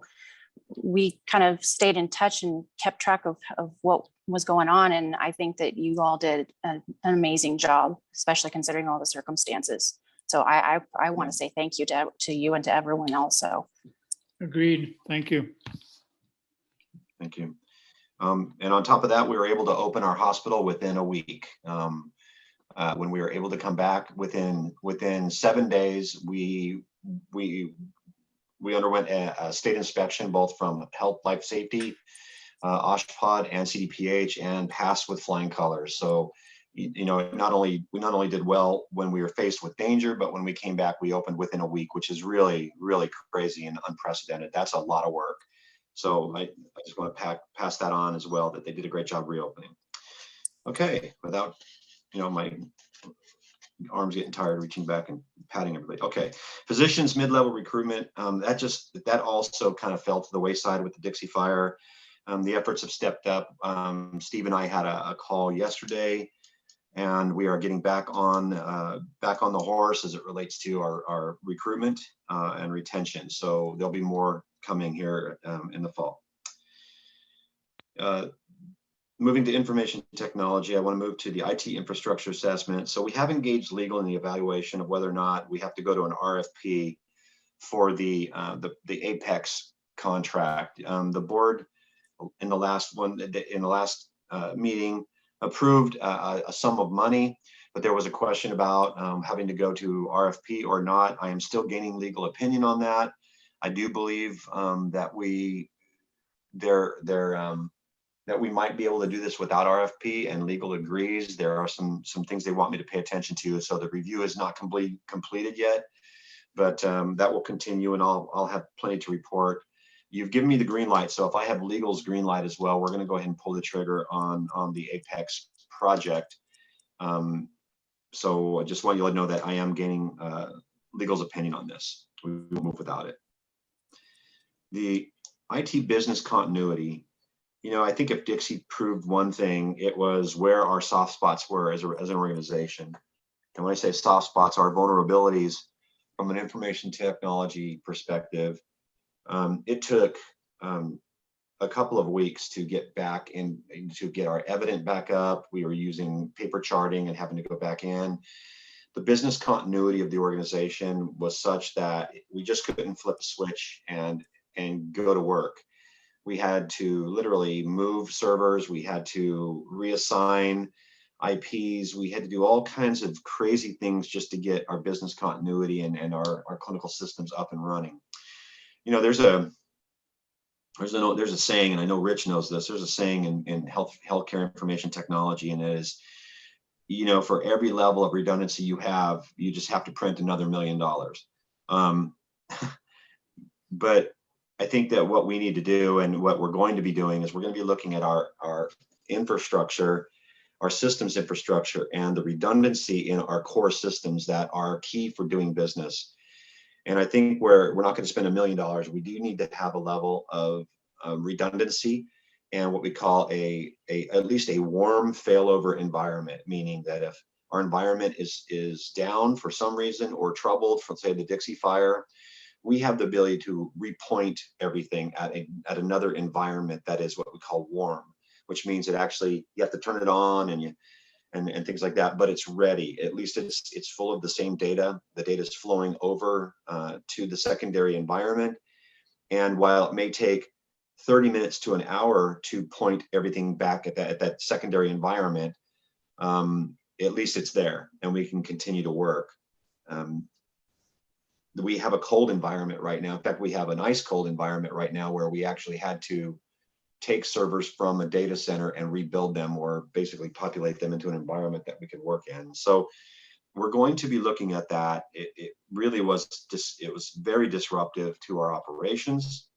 Speaker 4: we kind of stayed in touch and kept track of what was going on. And I think that you all did an amazing job, especially considering all the circumstances. So I want to say thank you to you and to everyone also.
Speaker 1: Agreed. Thank you.
Speaker 5: Thank you. And on top of that, we were able to open our hospital within a week. When we were able to come back within 7 days, we underwent a state inspection, both from Health Life Safety, OSHPD, and CDPH, and passed with flying colors. So, you know, we not only did well when we were faced with danger, but when we came back, we opened within a week, which is really, really crazy and unprecedented. That's a lot of work. So I just want to pass that on as well, that they did a great job reopening. Okay, without, you know, my arms getting tired reaching back and patting everybody. Okay, physicians mid-level recruitment, that also kind of fell to the wayside with the Dixie Fire. The efforts have stepped up. Steve and I had a call yesterday and we are getting back on the horse as it relates to our recruitment and retention. So there'll be more coming here in the fall. Moving to information technology, I want to move to the IT infrastructure assessment. So we have engaged legal in the evaluation of whether or not we have to go to an RFP for the Apex contract. The board in the last meeting approved a sum of money, but there was a question about having to go to RFP or not. I am still gaining legal opinion on that. I do believe that we might be able to do this without RFP, and legal agrees. There are some things they want me to pay attention to, so the review is not completed yet, but that will continue, and I'll have plenty to report. You've given me the green light, so if I have legal's green light as well, we're going to go ahead and pull the trigger on the Apex project. So I just want you to know that I am gaining legal's opinion on this. We will move without it. The IT business continuity. I think if Dixie proved one thing, it was where our soft spots were as an organization. And when I say soft spots, our vulnerabilities from an information technology perspective, it took a couple of weeks to get back in, to get our evident back up. We were using paper charting and having to go back in. The business continuity of the organization was such that we just couldn't flip a switch and go to work. We had to literally move servers. We had to reassign IPs. We had to do all kinds of crazy things just to get our business continuity and our clinical systems up and running. There's a saying, and I know Rich knows this. There's a saying in healthcare information technology, and it is, for every level of redundancy you have, you just have to print another $1 million. But I think that what we need to do, and what we're going to be doing, is we're going to be looking at our infrastructure, our systems infrastructure, and the redundancy in our core systems that are key for doing business. And I think we're not going to spend $1 million. We do need to have a level of redundancy and what we call at least a warm failover environment, meaning that if our environment is down for some reason or troubled from, say, the Dixie Fire, we have the ability to repoint everything at another environment that is what we call warm, which means that actually you have to turn it on and things like that, but it's ready. At least it's full of the same data. The data is flowing over to the secondary environment. And while it may take 30 minutes to an hour to point everything back at that secondary environment, at least it's there and we can continue to work. We have a cold environment right now. In fact, we have an ice cold environment right now where we actually had to take servers from a data center and rebuild them, or basically populate them into an environment that we could work in. So we're going to be looking at that. It really was it was very disruptive to our operations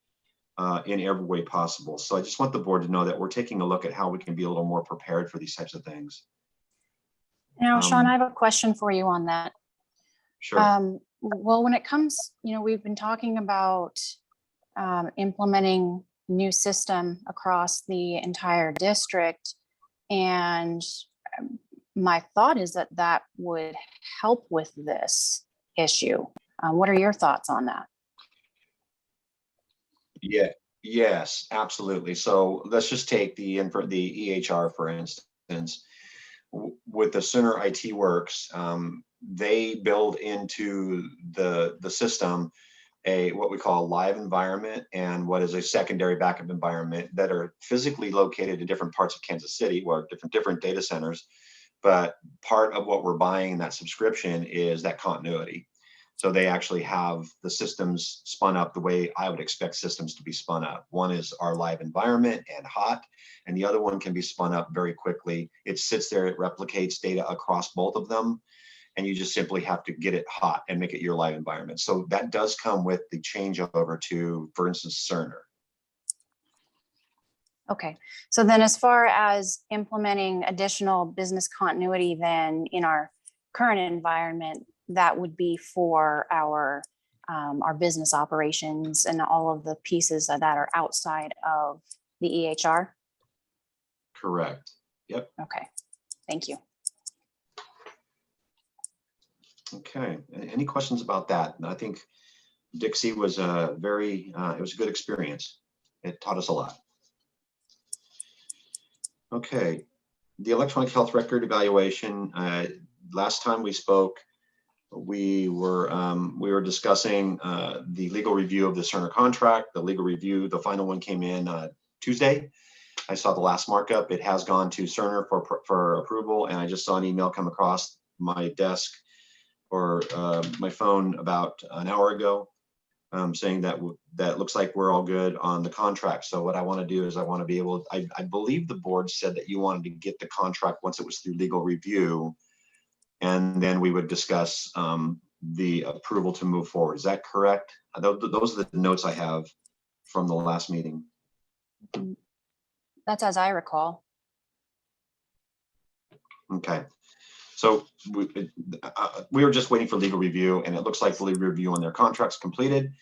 Speaker 5: in every way possible. So I just want the board to know that we're taking a look at how we can be a little more prepared for these types of things.
Speaker 4: Now, Sean, I have a question for you on that.
Speaker 5: Sure.
Speaker 4: Well, when it comes, we've been talking about implementing new system across the entire district, and my thought is that would help with this issue. What are your thoughts on that?
Speaker 5: Yeah. Yes, absolutely. So let's just take the EHR, for instance. With the Cerner IT Works, they build into the system what we call a live environment and what is a secondary backup environment that are physically located in different parts of Kansas City, or different data centers. But part of what we're buying in that subscription is that continuity. So they actually have the systems spun up the way I would expect systems to be spun up. One is our live environment and hot, and the other one can be spun up very quickly. It sits there, it replicates data across both of them, and you just simply have to get it hot and make it your live environment. So that does come with the changeover to, for instance, Cerner.
Speaker 4: Okay, so then as far as implementing additional business continuity then in our current environment, that would be for our business operations and all of the pieces that are outside of the EHR?
Speaker 5: Correct. Yep.
Speaker 4: Okay, thank you.
Speaker 5: Okay, any questions about that? I think Dixie was a it was a good experience. It taught us a lot. Okay, the electronic health record evaluation. Last time we spoke, we were discussing the legal review of the Cerner contract. The legal review, the final one came in Tuesday. I saw the last markup. It has gone to Cerner for approval, and I just saw an email come across my desk or my phone about an hour ago saying that that looks like we're all good on the contract. So what I want to do is I want to be able, I believe the board said that you wanted to get the contract once it was through legal review, and then we would discuss the approval to move forward. Is that correct? Those are the notes I have from the last meeting.
Speaker 4: That's as I recall.
Speaker 5: Okay. So we were just waiting for legal review, and it looks like the legal review on their contract's completed.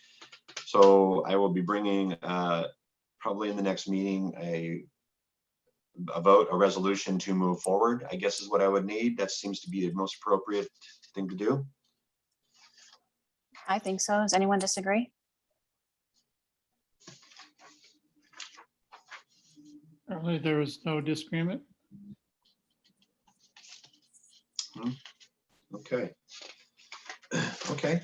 Speaker 5: So I will be bringing probably in the next meeting a resolution to move forward, I guess is what I would need. That seems to be the most appropriate thing to do.
Speaker 4: I think so. Does anyone disagree?
Speaker 1: Apparently there was no disagreement.
Speaker 5: Okay. Okay.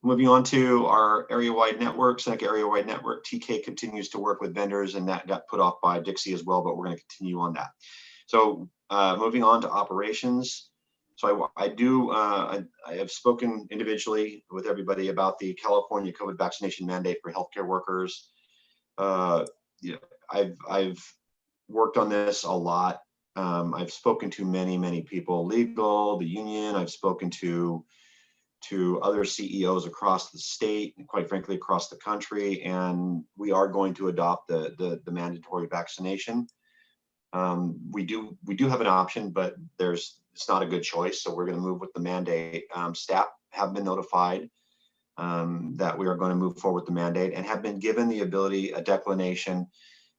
Speaker 5: Moving on to our area-wide network, Seneca area-wide network. TK continues to work with vendors, and that got put off by Dixie as well, but we're going to continue on that. So moving on to operations. So I have spoken individually with everybody about the California COVID vaccination mandate for healthcare workers. You know, I've worked on this a lot. I've spoken to many people, legal, the union. I've spoken to other CEOs across the state and quite frankly across the country, and we are going to adopt the mandatory vaccination. We do have an option, but it's not a good choice, so we're going to move with the mandate. Staff have been notified that we are going to move forward with the mandate and have been given the ability, a declination,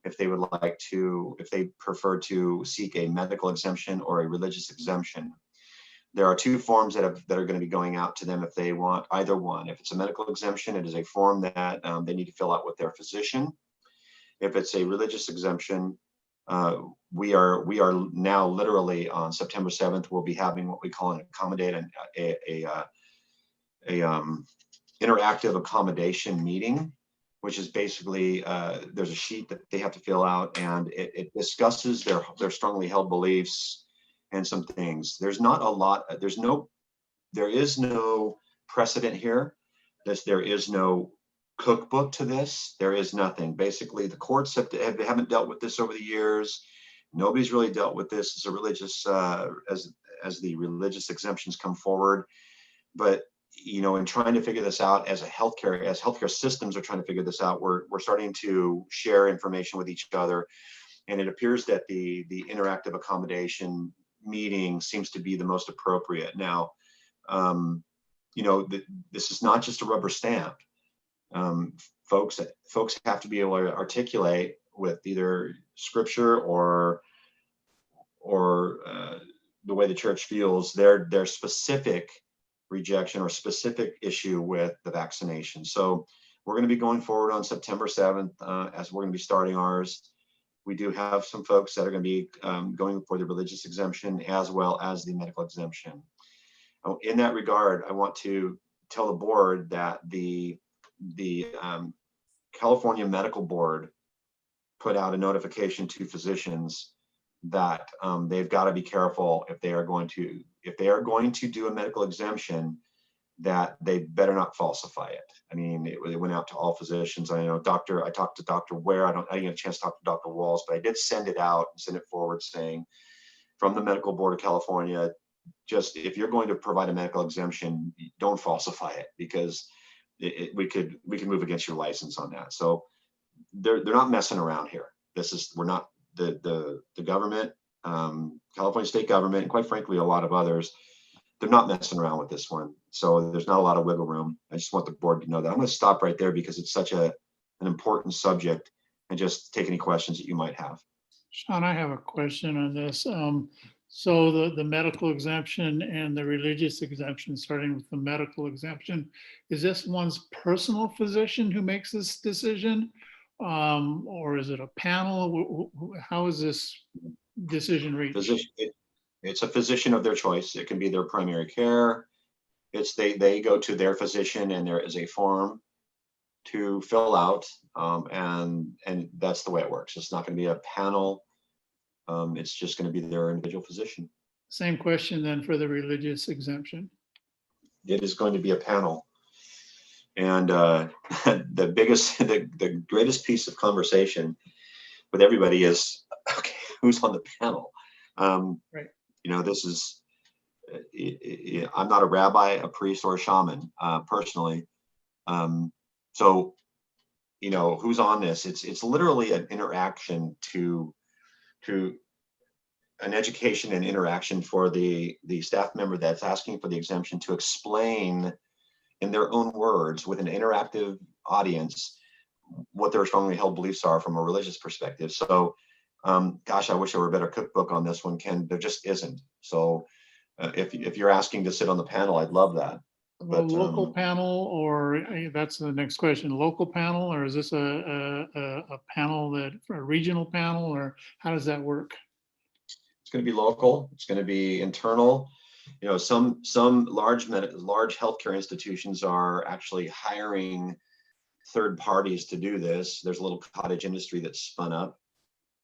Speaker 5: if they would like to, if they prefer to seek a medical exemption or a religious exemption. There are two forms that are going to be going out to them if they want either one. If it's a medical exemption, it is a form that they need to fill out with their physician. If it's a religious exemption, we are now literally on September 7th, we'll be having what we call an interactive accommodation meeting, which is basically there's a sheet that they have to fill out, and it discusses their strongly held beliefs and some things. There's not a lot. There is no precedent here. There is no cookbook to this. There is nothing. Basically, the courts haven't dealt with this over the years. Nobody's really dealt with this as a religious as the religious exemptions come forward. But you know, in trying to figure this out as healthcare systems are trying to figure this out, we're starting to share information with each other, and it appears that the interactive accommodation meeting seems to be the most appropriate. Now, you know, this is not just a rubber stamp. Folks have to be able to articulate with either scripture or the way the church feels their specific rejection or specific issue with the vaccination. So we're going to be going forward on September 7th as we're going to be starting ours. We do have some folks that are going to be going for the religious exemption as well as the medical exemption. In that regard, I want to tell the board that the California Medical Board put out a notification to physicians that they've got to be careful if they are going to do a medical exemption, that they better not falsify it. I mean, it went out to all physicians. I know I talked to Dr. Ware. I didn't get a chance to talk to Dr. Walls, but I did send it out and send it forward saying from the Medical Board of California, just if you're going to provide a medical exemption, don't falsify it, because we could move against your license on that. So they're not messing around here. We're not the government, California state government, and quite frankly, a lot of others, they're not messing around with this one. So there's not a lot of wiggle room. I just want the board to know that. I'm going to stop right there because it's such an important subject, and just take any questions that you might have.
Speaker 1: Sean, I have a question on this. So the medical exemption and the religious exemption, starting with the medical exemption, is this one's personal physician who makes this decision? Or is it a panel? How is this decision reached?
Speaker 5: It's a physician of their choice. It can be their primary care. It's they go to their physician and there is a form to fill out, and that's the way it works. It's not going to be a panel. It's just going to be their individual physician.
Speaker 1: Same question then for the religious exemption.
Speaker 5: It is going to be a panel. And the greatest piece of conversation with everybody is, okay, who's on the panel?
Speaker 1: Right.
Speaker 5: You know, this is, I'm not a rabbi, a priest, or a shaman, personally. So, you know, who's on this? It's literally an interaction to an education and interaction for the staff member that's asking for the exemption to explain in their own words with an interactive audience what their strongly held beliefs are from a religious perspective. So, gosh, I wish there were a better cookbook on this one, Ken. There just isn't. So if you're asking to sit on the panel, I'd love that.
Speaker 1: But local panel, or that's the next question, local panel, or is this a panel a regional panel, or how does that work?
Speaker 5: It's going to be local. It's going to be internal. You know, some large healthcare institutions are actually hiring third parties to do this. There's a little cottage industry that's spun up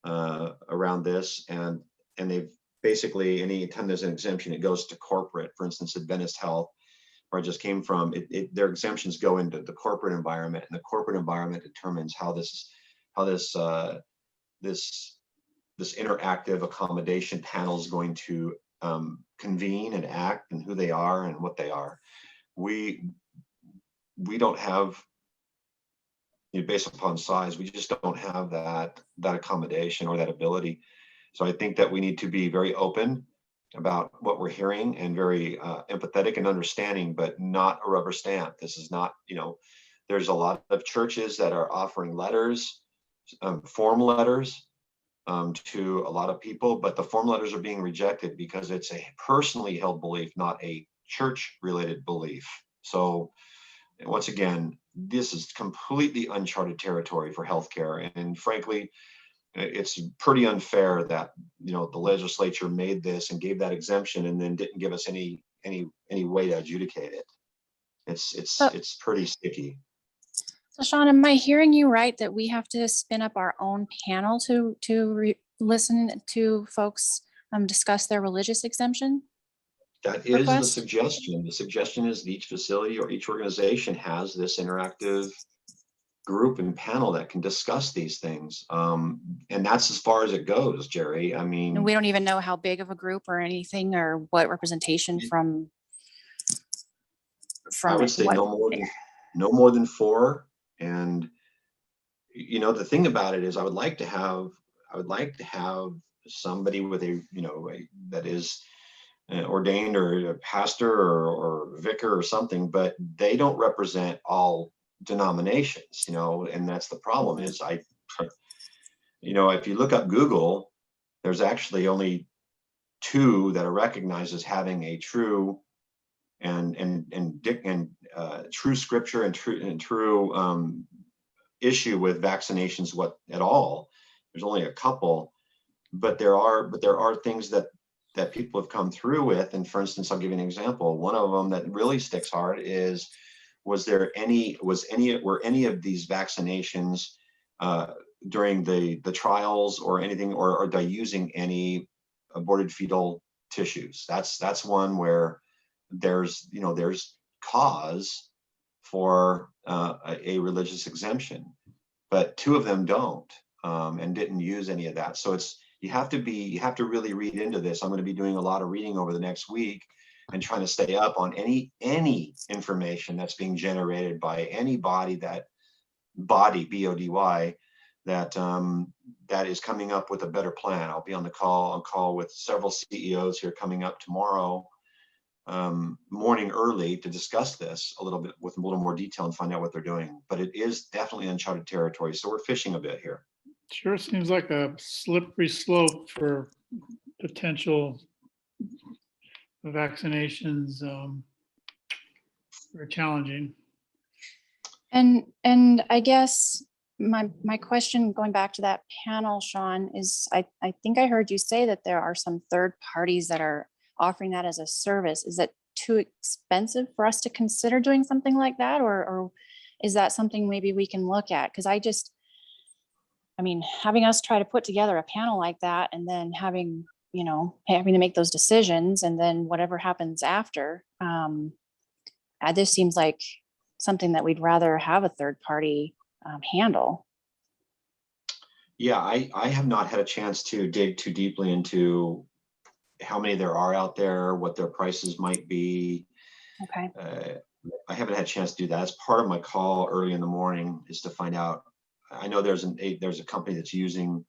Speaker 5: around this, and they've basically, anytime there's an exemption, it goes to corporate. For instance, Adventist Health, where I just came from, their exemptions go into the corporate environment, and the corporate environment determines how this interactive accommodation panel is going to convene and act, and who they are and what they are. We don't have, you know, based upon size, we just don't have that accommodation or that ability. So I think that we need to be very open about what we're hearing and very empathetic and understanding, but not a rubber stamp. This is not, you know, there's a lot of churches that are offering letters, form letters, to a lot of people, but the form letters are being rejected because it's a personally held belief, not a church related belief. So once again, this is completely uncharted territory for healthcare. And frankly, it's pretty unfair that, you know, the legislature made this and gave that exemption and then didn't give us any way to adjudicate it. It's pretty sticky.
Speaker 4: So Sean, am I hearing you right that we have to spin up our own panel to listen to folks discuss their religious exemption?
Speaker 5: That is the
Speaker 4: request?
Speaker 5: suggestion. The suggestion is that each facility or each organization has this interactive group and panel that can discuss these things. And that's as far as it goes, Jerry. I mean,
Speaker 4: And we don't even know how big of a group or anything, or what representation from
Speaker 5: I would say
Speaker 4: what-
Speaker 5: no more than 4. And you know, the thing about it is, I would like to have somebody with that is ordained, or a pastor or vicar or something, but they don't represent all denominations, you know, and that's the problem. Is you know, if you look up Google, there's actually only 2 that are recognized as having a true true scripture and true issue with vaccinations at all. There's only a couple, but there are things that people have come through with. And for instance, I'll give you an example. One of them that really sticks hard is, were any of these vaccinations during the trials or anything, or are they using any aborted fetal tissues? That's one where there's cause for a religious exemption, but 2 of them don't, and didn't use any of that. So you have to really read into this. I'm going to be doing a lot of reading over the next week and trying to stay up on any information that's being generated by any body, BODY, that is coming up with a better plan. I'll be on call with several CEOs here coming up tomorrow morning early to discuss this a little bit with a little more detail and find out what they're doing. But it is definitely uncharted territory, so we're fishing a bit here.
Speaker 1: Sure seems like a slippery slope for potential vaccinations, are challenging.
Speaker 4: And I guess my question, going back to that panel, Sean, is I think I heard you say that there are some third parties that are offering that as a service. Is it too expensive for us to consider doing something like that? Or is that something maybe we can look at? Because I mean, having us try to put together a panel like that and then having to make those decisions and then whatever happens after, this seems like something that we'd rather have a third party handle.
Speaker 5: Yeah, I have not had a chance to dig too deeply into how many there are out there, what their prices might be.
Speaker 4: Okay.
Speaker 5: I haven't had a chance to do that. As part of my call early in the morning is to find out. I know there's a company that's using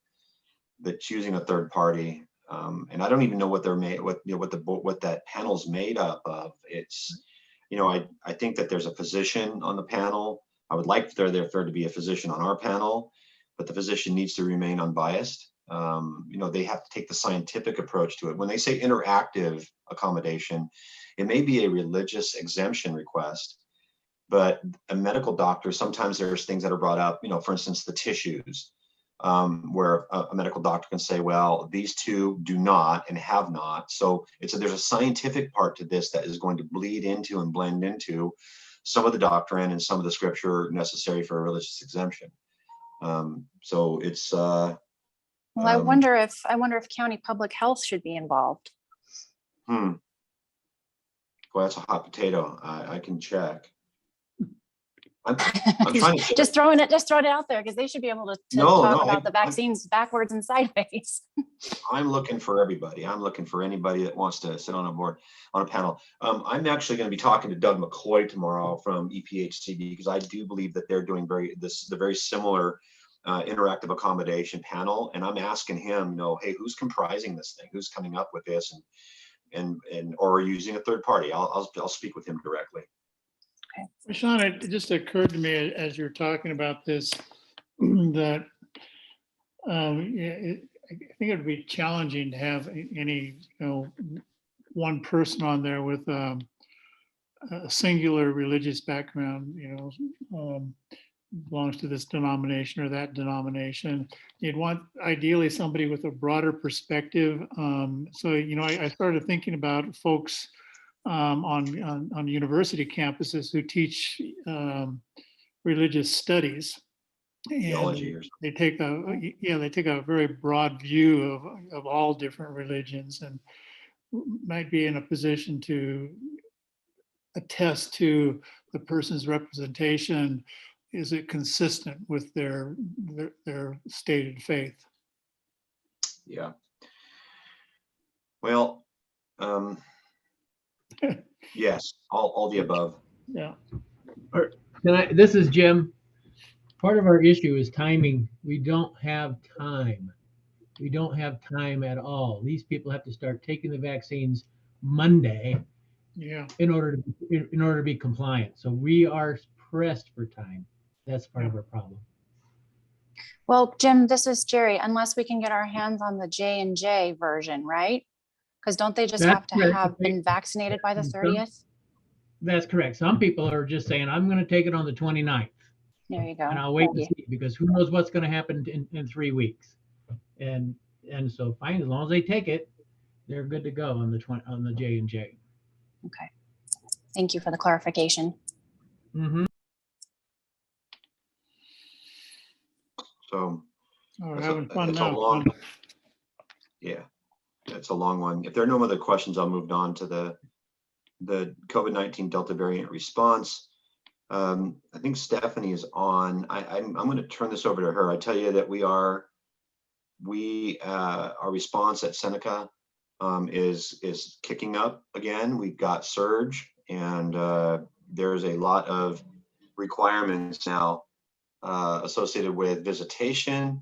Speaker 5: a third party, and I don't even know what they're made, what that panel's made up of. It's, I think that there's a physician on the panel. I would like there to be a physician on our panel, but the physician needs to remain unbiased. They have to take the scientific approach to it. When they say interactive accommodation, it may be a religious exemption request, but a medical doctor, sometimes there's things that are brought up, for instance, the tissues, where a medical doctor can say, well, these two do not and have not. So there's a scientific part to this that is going to bleed into and blend into some of the doctrine and some of the scripture necessary for a religious exemption. So it's
Speaker 4: well, I wonder if county public health should be involved.
Speaker 5: Well, that's a hot potato. I can check. I'm trying to
Speaker 4: just throwing it out there, because they should be able to talk about the vaccines backwards and sideways.
Speaker 5: I'm looking for everybody. I'm looking for anybody that wants to sit on a panel. I'm actually going to be talking to Doug McCoy tomorrow from EPHCD, because I do believe that they're doing the very similar interactive accommodation panel, and I'm asking him, hey, who's comprising this thing? Who's coming up with this, or using a third party? I'll speak with him directly.
Speaker 4: Okay.
Speaker 1: Sean, it just occurred to me as you're talking about this that I think it would be challenging to have any one person on there with a singular religious background, belongs to this denomination or that denomination. You'd want ideally somebody with a broader perspective. So I started thinking about folks on university campuses who teach religious studies, and they take a very broad view of all different religions, and might be in a position to attest to the person's representation. Is it consistent with their stated faith?
Speaker 5: Yeah. Well, yes, all the above.
Speaker 1: Yeah.
Speaker 6: This is Jim. Part of our issue is timing. We don't have time. We don't have time at all. These people have to start taking the vaccines Monday.
Speaker 1: Yeah.
Speaker 6: In order to be compliant. So we are pressed for time. That's part of our problem.
Speaker 4: Well, Jim, this is Jerry. Unless we can get our hands on the J&J version, right? Because don't they just have to have been vaccinated by the 30th?
Speaker 6: That's correct. Some people are just saying, I'm going to take it on the 29th.
Speaker 4: There you go.
Speaker 6: And I'll wait to see, because who knows what's going to happen in 3 weeks. And so fine, as long as they take it, they're good to go on the J&J.
Speaker 4: Okay. Thank you for the clarification.
Speaker 6: Mm-hmm.
Speaker 5: So
Speaker 1: we're having fun
Speaker 5: it's
Speaker 1: now.
Speaker 5: a long, yeah, it's a long one. If there are no other questions, I'll move on to the COVID-19 Delta variant response. I think Stephanie is on. I'm going to turn this over to her. I tell you that our response at Seneca is kicking up again. We've got surge, and there's a lot of requirements now associated with visitation.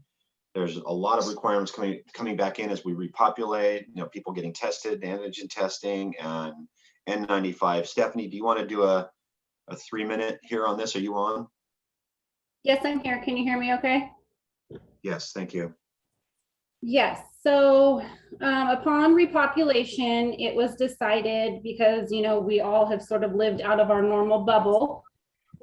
Speaker 5: There's a lot of requirements coming back in as we repopulate, people getting tested, antigen testing, and N95. Stephanie, do you want to do a 3-minute here on this? Are you on?
Speaker 11: Yes, I'm here. Can you hear me okay?
Speaker 5: Yes, thank you.
Speaker 2: Yes, so upon repopulation, it was decided because, you know, we all have sort of lived out of our normal bubble,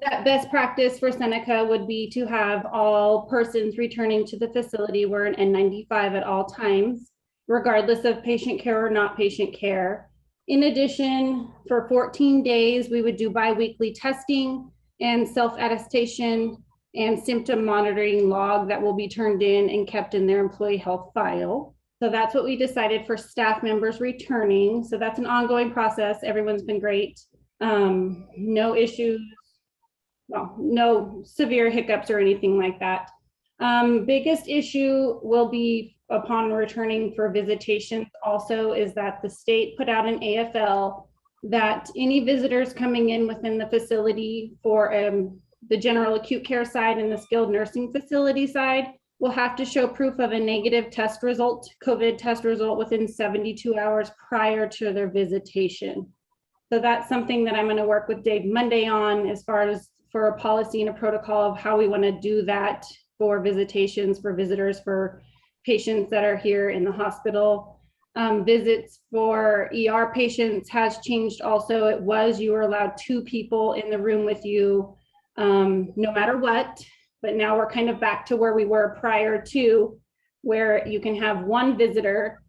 Speaker 2: that best practice for Seneca would be to have all persons returning to the facility wear an N95 at all times, regardless of patient care or not patient care. In addition, for 14 days, we would do biweekly testing and self-attestation and symptom monitoring log that will be turned in and kept in their employee health file. So that's what we decided for staff members returning. So that's an ongoing process. Everyone's been great. No issues, well, no severe hiccups or anything like that. Biggest issue will be upon returning for visitations also is that the state put out an AFL that any visitors coming in within the facility for the general acute care side and the skilled nursing facility side will have to show proof of a negative test result, COVID test result within 72 hours prior to their visitation. So that's something that I'm going to work with Dave Monday on as far as for a policy and a protocol of how we want to do that for visitations, for visitors, for patients that are here in the hospital. Visits for ER patients has changed also. It was, you were allowed 2 people in the room with you no matter what, but now we're kind of back to where we were prior to, where you can have 1 visitor,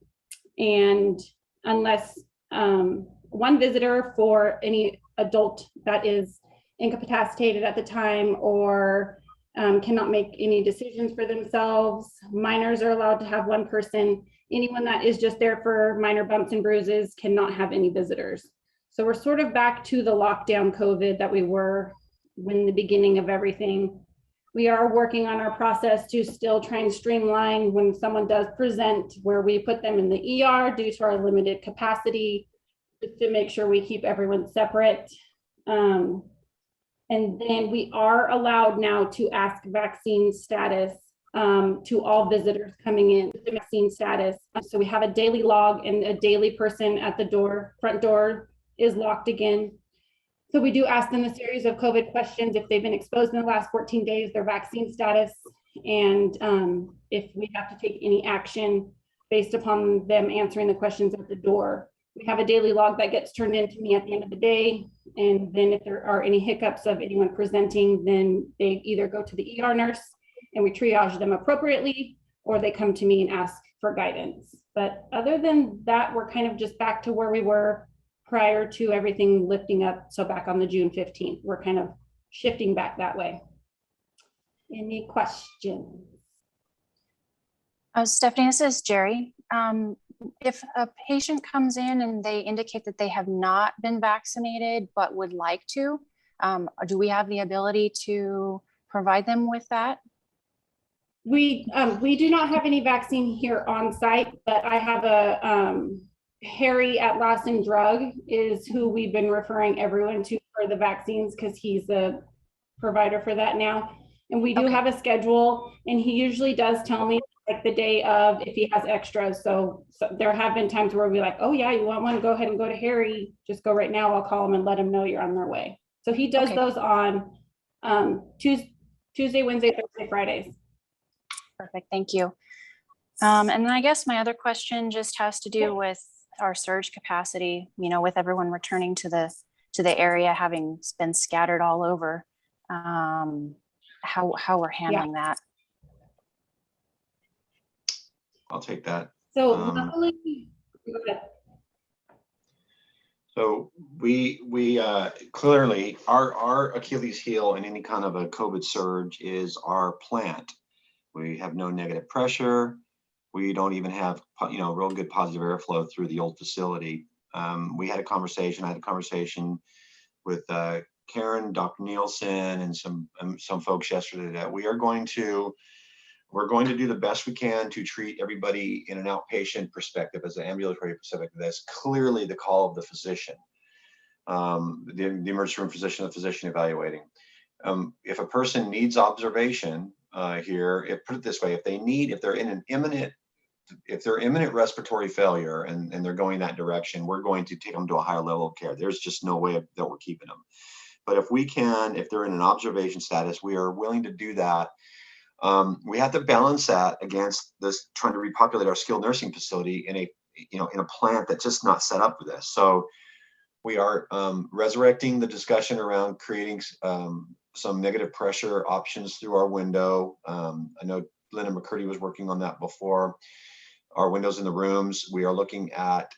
Speaker 2: and unless one visitor for any adult that is incapacitated at the time or cannot make any decisions for themselves. Minors are allowed to have 1 person. Anyone that is just there for minor bumps and bruises cannot have any visitors. So we're sort of back to the lockdown COVID that we were when the beginning of everything. We are working on our process to still try and streamline when someone does present, where we put them in the ER due to our limited capacity, just to make sure we keep everyone separate. And then we are allowed now to ask vaccine status to all visitors coming in, the vaccine status. So we have a daily log, and a daily person at the door, front door is locked again. So we do ask them a series of COVID questions if they've been exposed in the last 14 days, their vaccine status, and if we have to take any action based upon them answering the questions at the door. We have a daily log that gets turned in to me at the end of the day. And then if there are any hiccups of anyone presenting, then they either go to the ER nurse and we triage them appropriately, or they come to me and ask for guidance. But other than that, we're kind of just back to where we were prior to everything lifting up. So back on the June 15th, we're kind of shifting back that way. Any questions?
Speaker 4: Stephanie, this is Jerry. If a patient comes in and they indicate that they have not been vaccinated but would like to, do we have the ability to provide them with that?
Speaker 2: We do not have any vaccine here on site, but I have a Harry at Lawson Drug is who we've been referring everyone to for the vaccines, because he's the provider for that now. And we do have a schedule, and he usually does tell me like the day of if he has extras. So there have been times where we're like, oh yeah, you want one, go ahead and go to Harry, just go right now. I'll call him and let him know you're on their way. So he does those on Tuesday, Wednesday, Thursday, Fridays.
Speaker 4: Perfect, thank you. And then I guess my other question just has to do with our surge capacity, you know, with everyone returning to the area, having been scattered all over, how we're handling that.
Speaker 5: I'll take that.
Speaker 2: So luckily, go ahead.
Speaker 5: So we clearly our Achilles heel in any kind of a COVID surge is our plant. We have no negative pressure. We don't even have, you know, real good positive airflow through the old facility. I had a conversation with Karen, Dr. Nielsen, and some folks yesterday that we're going to do the best we can to treat everybody in an outpatient perspective, as an ambulatory perspective. That's clearly the call of the physician, the emergency room physician, the physician evaluating. If a person needs observation here, put it this way, if they're in an imminent respiratory failure and they're going that direction, we're going to take them to a higher level of care. There's just no way that we're keeping them. But if they're in an observation status, we are willing to do that We have to balance that against this trying to repopulate our skilled nursing facility in a plant that's just not set up for this. So we are resurrecting the discussion around creating some negative pressure options through our window. I know Linda McCurdy was working on that before. Our windows in the rooms, we are looking at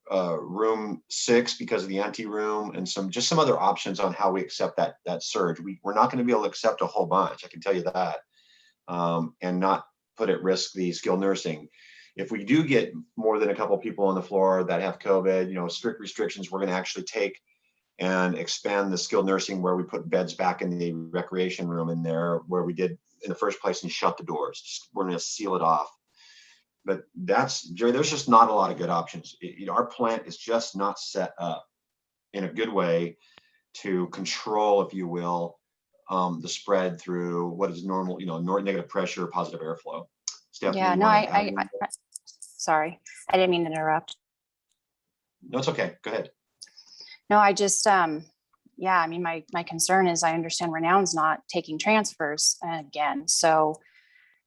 Speaker 5: room 6 because of the anteroom, and some other options on how we accept that surge. We're not going to be able to accept a whole bunch, I can tell you that, and not put at risk the skilled nursing. If we do get more than a couple people on the floor that have COVID, strict restrictions, we're going to actually take and expand the skilled nursing where we put beds back in the recreation room in there where we did in the first place and shut the doors. We're going to seal it off. But Jerry, there's just not a lot of good options. Our plant is just not set up in a good way to control, if you will, the spread through what is normal, negative pressure, positive airflow. Stephanie,
Speaker 4: Yeah, no, I sorry, I didn't mean to interrupt.
Speaker 5: No, it's okay. Go ahead.
Speaker 4: No, I just, yeah, I mean, my concern is I understand Renown's not taking transfers again. So,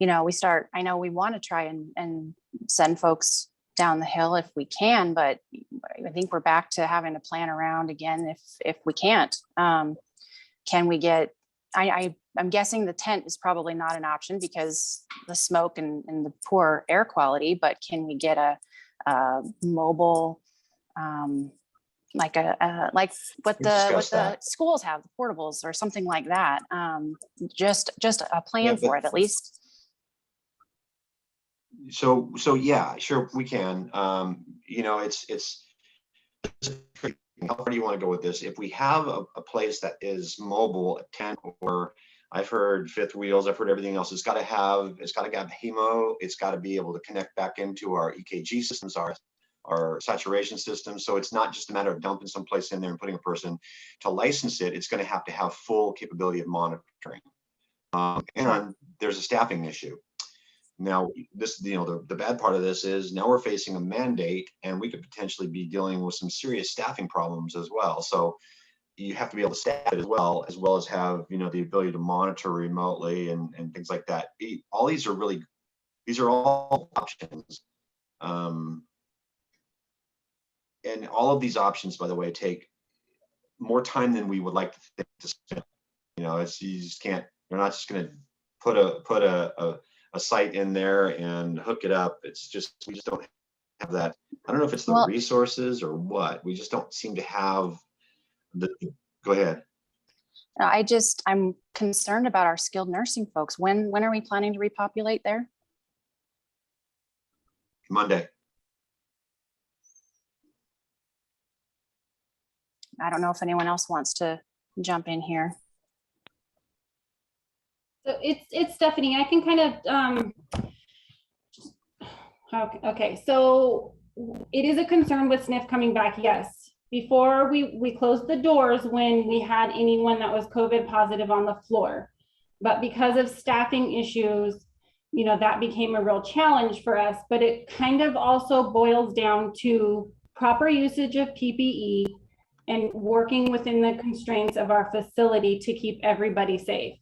Speaker 4: I know we want to try and send folks down the hill if we can, but I think we're back to having to plan around again if we can't. Can we get, I'm guessing the tent is probably not an option because the smoke and the poor air quality, but can we get a mobile, like what the schools have, the portables or something like that? Just a plan for it at least.
Speaker 5: So yeah, sure we can. It's how far do you want to go with this? If we have a place that is mobile, a tent, or I've heard fifth wheels, I've heard everything else. It's got to have HEMO. It's got to be able to connect back into our EKG systems, our saturation system. So it's not just a matter of dumping someplace in there and putting a person. To license it, it's going to have full capability of monitoring. And there's a staffing issue. Now, the bad part of this is now we're facing a mandate and we could potentially be dealing with some serious staffing problems as well. So you have to be able to staff it as well as have, the ability to monitor remotely and things like that. All these are all options. And all of these options, by the way, take more time than we would like to spend. You just can't, you're not just going to put a site in there and hook it up. We just don't have that. I don't know if it's the resources or what. We just don't seem to have go ahead.
Speaker 4: I'm concerned about our skilled nursing folks. When are we planning to repopulate there?
Speaker 5: Monday.
Speaker 4: I don't know if anyone else wants to jump in here.
Speaker 2: So it's Stephanie. I can kind of, okay. So it is a concern with SNF coming back. Yes. Before we closed the doors when we had anyone that was COVID positive on the floor, but because of staffing issues, that became a real challenge for us. But it kind of also boils down to proper usage of PPE and working within the constraints of our facility to keep everybody safe.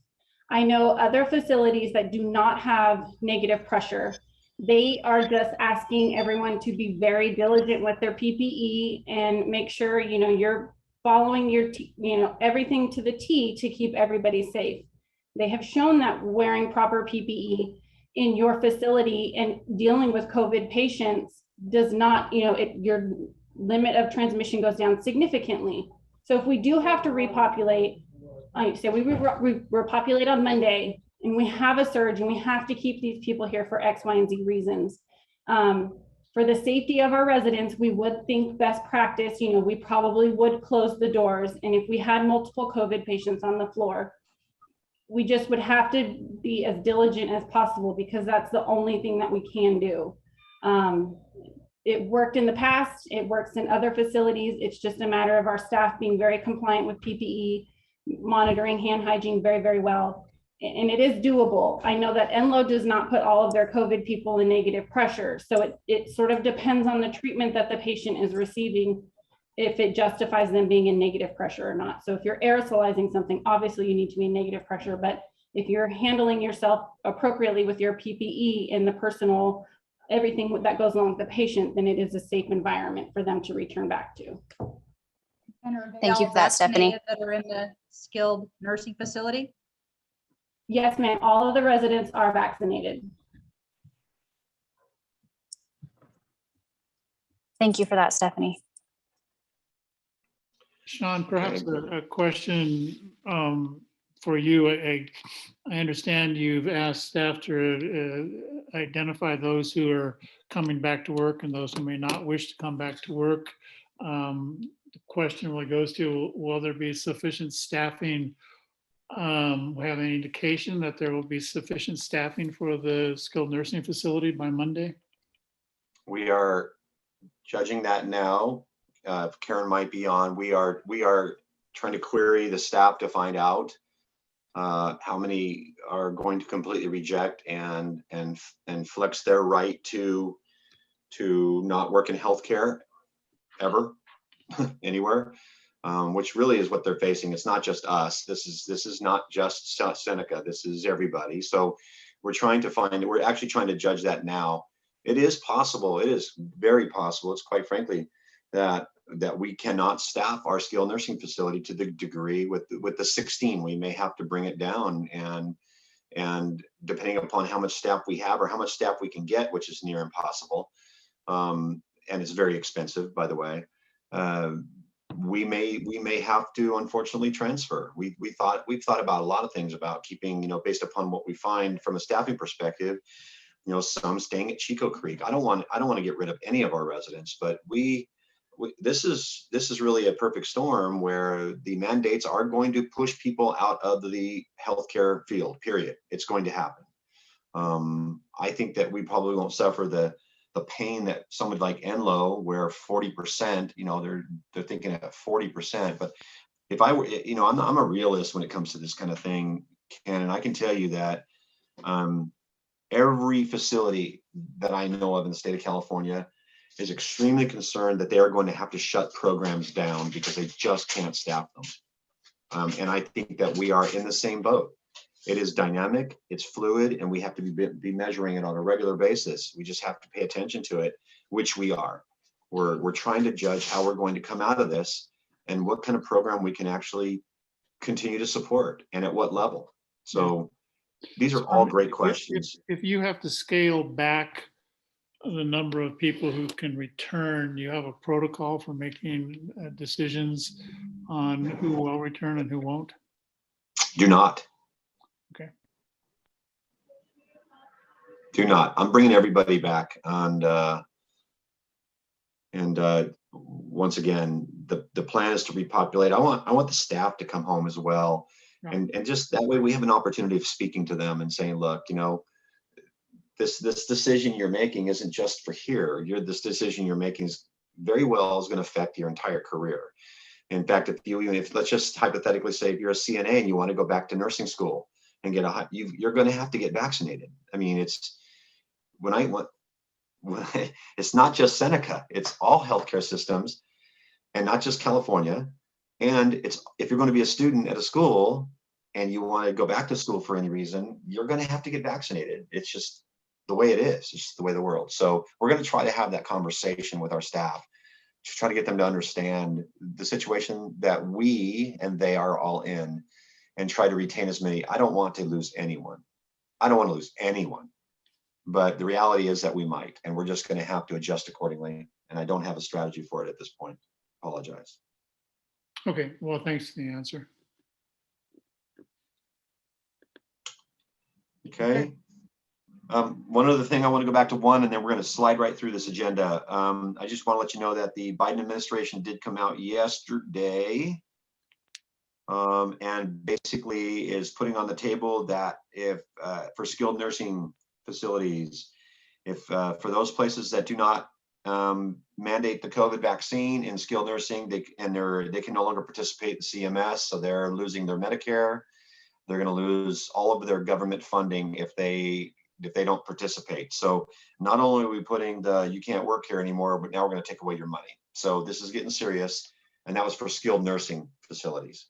Speaker 2: I know other facilities that do not have negative pressure. They are just asking everyone to be very diligent with their PPE and make sure, you're following your, everything to the T to keep everybody safe. They have shown that wearing proper PPE in your facility and dealing with COVID patients does not, your limit of transmission goes down significantly. So if we do have to repopulate, like say we repopulate on Monday and we have a surge and we have to keep these people here for X, Y, and Z reasons. For the safety of our residents, we would think best practice, we probably would close the doors. And if we had multiple COVID patients on the floor, we just would have to be as diligent as possible because that's the only thing that we can do. It worked in the past, it works in other facilities. It's just a matter of our staff being very compliant with PPE, monitoring hand hygiene very, very well. And it is doable. I know that Enloe does not put all of their COVID people in negative pressure. So it sort of depends on the treatment that the patient is receiving, if it justifies them being in negative pressure or not. So if you're aerosolizing something, obviously you need to be in negative pressure, but if you're handling yourself appropriately with your PPE and the personal, everything that goes along with the patient, then it is a safe environment for them to return back to.
Speaker 11: And are they
Speaker 4: Thank you
Speaker 11: all
Speaker 4: for that, Stephanie.
Speaker 11: vaccinated that are in the skilled nursing facility?
Speaker 2: Yes, ma'am, all of the residents are vaccinated.
Speaker 4: Thank you for that, Stephanie.
Speaker 1: Sean, perhaps a question for you. I understand you've asked staff to identify those who are coming back to work and those who may not wish to come back to work. The question really goes to, will there be sufficient staffing? We have any indication that there will be sufficient staffing for the skilled nursing facility by Monday?
Speaker 5: We are judging that now. Karen might be on. We are trying to query the staff to find out how many are going to completely reject and flex their right to not work in healthcare ever anywhere, which really is what they're facing. It's not just us. This is not just Seneca. This is everybody. So we're actually trying to judge that now. It is possible. It is very possible. It's quite frankly that we cannot staff our skilled nursing facility to the degree with the 16. We may have to bring it down, and depending upon how much staff we have or how much staff we can get, which is near impossible, and it's very expensive, by the way. We may have to unfortunately transfer. We've thought about a lot of things about keeping, based upon what we find from a staffing perspective, some staying at Chico Creek. I don't want to get rid of any of our residents, but this is really a perfect storm where the mandates are going to push people out of the healthcare field, period. It's going to happen. I think that we probably won't suffer the pain that someone like Enloe, where 40%, they're thinking at 40%. But if I were, I'm a realist when it comes to this kind of thing, Ken, and I can tell you that every facility that I know of in the state of California is extremely concerned that they are going to have to shut programs down because they just can't staff them. And I think that we are in the same boat. It is dynamic, it's fluid, and we have to be measuring it on a regular basis. We just have to pay attention to it, which we are. We're trying to judge how we're going to come out of this and what kind of program we can actually continue to support and at what level. So these are all great questions.
Speaker 1: If you have to scale back the number of people who can return, you have a protocol for making decisions on who will return and who won't?
Speaker 5: Do not.
Speaker 1: Okay.
Speaker 5: Do not. I'm bringing everybody back, and once again, the plan is to repopulate. I want the staff to come home as well, and just that way we have an opportunity of speaking to them and saying, look, this decision you're making isn't just for here. This decision you're making is very well is going to affect your entire career. In fact, if let's just hypothetically say if you're a CNA and you want to go back to nursing school and get you're going to have to get vaccinated. I mean, it's it's not just Seneca, it's all healthcare systems, and not just California. And if you're going to be a student at a school and you want to go back to school for any reason, you're going to have to get vaccinated. It's just the way it is. It's just the way of the world. So we're going to try to have that conversation with our staff to try to get them to understand the situation that we and they are all in, and try to retain as many. I don't want to lose anyone. I don't want to lose anyone. But the reality is that we might, and we're just going to have to adjust accordingly. And I don't have a strategy for it at this point. Apologize.
Speaker 1: Okay, well, thanks for the answer.
Speaker 5: Okay. One other thing, I want to go back to one, and then we're going to slide right through this agenda. I just want to let you know that the Biden administration did come out yesterday and basically is putting on the table that if for skilled nursing facilities, if for those places that do not mandate the COVID vaccine in skilled nursing, they can no longer participate in CMS, so they're losing their Medicare. They're going to lose all of their government funding if they don't participate. So not only are we putting you can't work here anymore, but now we're going to take away your money. So this is getting serious, and that was for skilled nursing facilities.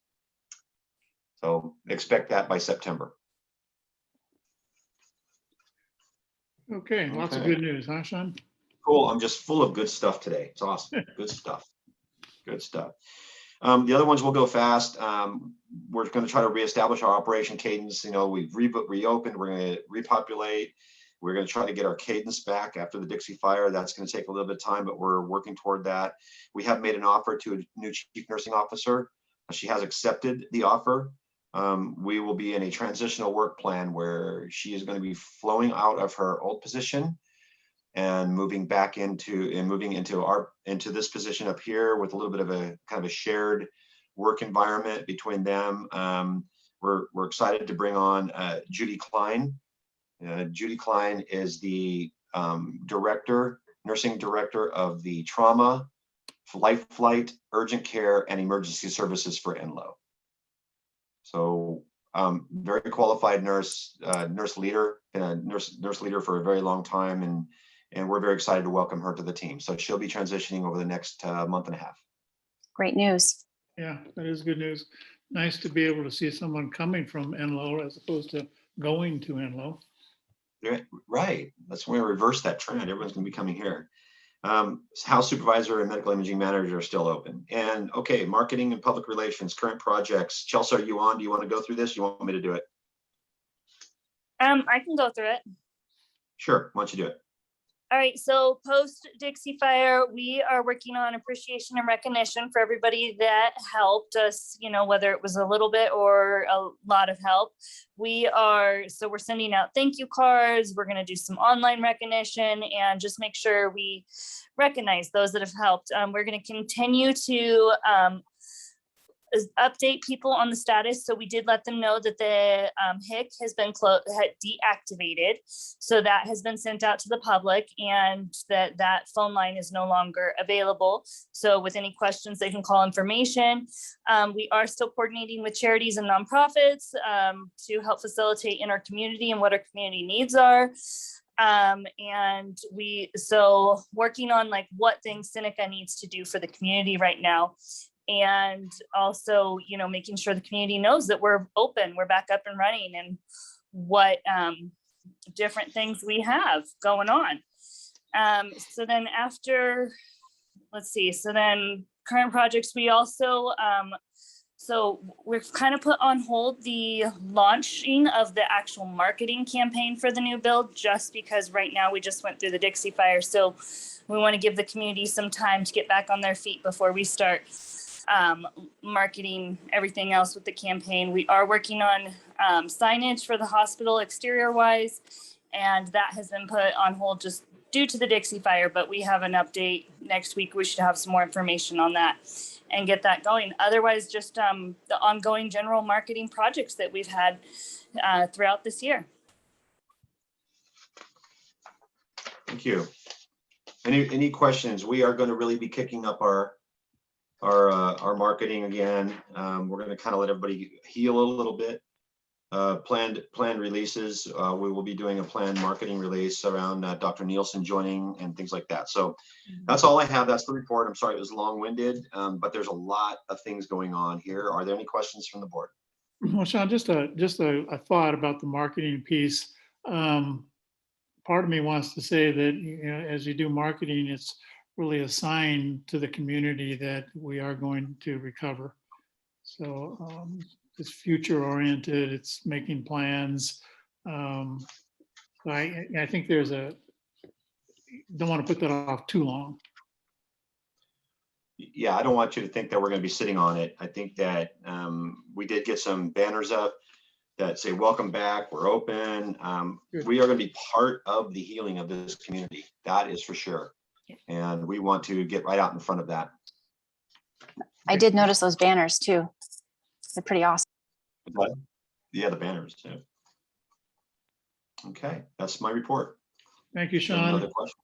Speaker 5: So expect that by September.
Speaker 1: Okay, lots of
Speaker 5: Okay.
Speaker 1: good news, huh, Sean?
Speaker 5: Cool. I'm just full of good stuff today. It's awesome. Good stuff. Good stuff. The other ones will go fast. We're going to try to reestablish our operation cadence. You know, we've reopened. We're going to repopulate. We're going to try to get our cadence back after the Dixie Fire. That's going to take a little bit of time, but we're working toward that. We have made an offer to a new chief nursing officer. She has accepted the offer. We will be in a transitional work plan where she is going to be flowing out of her old position and moving into this position up here with a little bit of a kind of a shared work environment between them. We're excited to bring on Judy Klein. Judy Klein is the nursing director of the trauma, life flight, urgent care, and emergency services for Enloe. So very qualified nurse leader, been a nurse leader for a very long time, and we're very excited to welcome her to the team. So she'll be transitioning over the next month and a half.
Speaker 4: Great news.
Speaker 1: Yeah, that is good news. Nice to be able to see someone coming from Enloe as opposed to going to Enloe.
Speaker 5: Yeah, right. That's when we reverse that trend. Everyone's going to be coming here. House supervisor and medical imaging manager are still open. And okay, marketing and public relations, current projects. Chelsea, are you on? Do you want to go through this? You want me to do it?
Speaker 12: I can go through it.
Speaker 5: Sure. Why don't you do it?
Speaker 12: All right, so post Dixie Fire, we are working on appreciation and recognition for everybody that helped us, you know, whether it was a little bit or a lot of help. We're sending out thank you cards. We're going to do some online recognition and just make sure we recognize those that have helped. We're going to continue to update people on the status. So we did let them know that the HIC has been deactivated. So that has been sent out to the public and that phone line is no longer available. So with any questions, they can call information. We are still coordinating with charities and nonprofits to help facilitate in our community and what our community needs are. And so working on like what things Seneca needs to do for the community right now. And also, you know, making sure the community knows that we're open, we're back up and running, and what different things we have going on. So then current projects, we also, so we've kind of put on hold the launching of the actual marketing campaign for the new build, just because right now we just went through the Dixie Fire. So we want to give the community some time to get back on their feet before we start marketing everything else with the campaign. We are working on signage for the hospital exterior wise, and that has been put on hold just due to the Dixie Fire, but we have an update next week. We should have some more information on that and get that going. Otherwise, just the ongoing general marketing projects that we've had throughout this year.
Speaker 5: Thank you. Any questions? We are going to really be kicking up our marketing again. We're going to kind of let everybody heal a little bit. Planned releases. We will be doing a planned marketing release around Dr. Nielsen joining and things like that. So that's all I have. That's the report. I'm sorry it was long-winded, but there's a lot of things going on here. Are there any questions from the board?
Speaker 1: Well, Sean, just a thought about the marketing piece. Part of me wants to say that, you know, as you do marketing, it's really a sign to the community that we are going to recover. So it's future oriented, it's making plans. I think don't want to put that off too long.
Speaker 5: Yeah, I don't want you to think that we're going to be sitting on it. I think that we did get some banners up that say, welcome back, we're open. We are going to be part of the healing of this community. That is for sure. And we want to get right out in front of that.
Speaker 4: I did notice those banners too. They're pretty awesome.
Speaker 5: But, yeah, the banners. Yeah. Okay, that's my report.
Speaker 1: Thank you, Sean.
Speaker 5: Another question?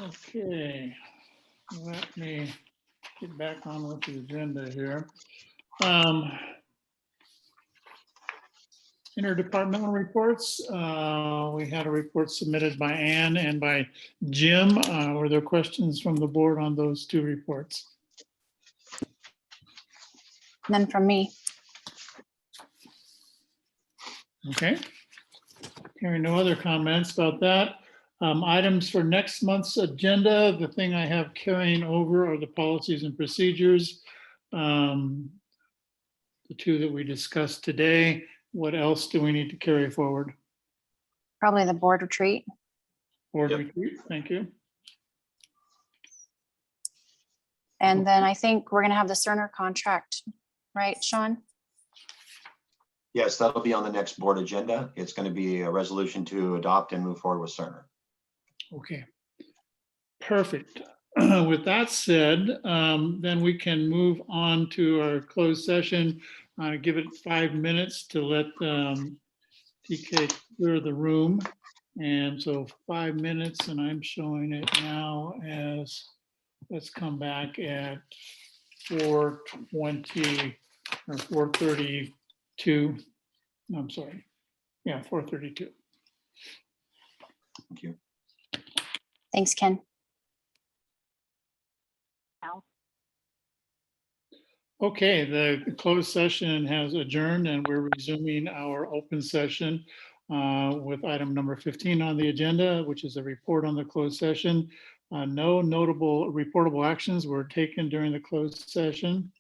Speaker 1: Okay, let me get back on with the agenda here. Interdepartmental reports. We had a report submitted by Ann and by Jim. Were there questions from the board on those two reports?
Speaker 4: None from me.
Speaker 1: Okay. Hearing no other comments about that. Items for next month's agenda, the thing I have carrying over are the policies and procedures. The two that we discussed today. What else do we need to carry forward?
Speaker 4: Probably the board retreat.
Speaker 1: Board
Speaker 5: Yep.
Speaker 1: retreat, thank you.
Speaker 4: And then I think we're gonna have the Cerner contract, right, Sean?
Speaker 5: Yes, that'll be on the next board agenda. It's going to be a resolution to adopt and move forward with Cerner.
Speaker 1: Okay. Perfect. With that said, then we can move on to our closed session. Give it 5 minutes to let TK clear the room. And so 5 minutes, and I'm showing it now as, let's come back at 4:20 or 4:32. I'm sorry. Yeah, 4:32.
Speaker 5: Thank you.
Speaker 4: Thanks, Ken.
Speaker 1: Okay, the closed session has adjourned and we're resuming our open session with item number 15 on the agenda, which is a report on the closed session. No notable reportable actions were taken during the closed session.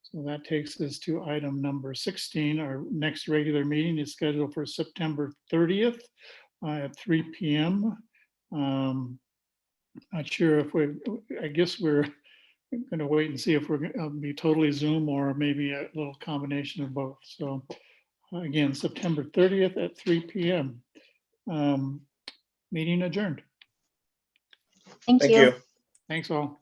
Speaker 1: So that takes us to item number 16. Our next regular meeting is scheduled for September 30th at 3 p.m. Not sure if I guess we're going to wait and see if we're going to be totally Zoom or maybe a little combination of both. So again, September 30th at 3 p.m. Meeting adjourned.
Speaker 4: Thank you.
Speaker 1: Thanks all.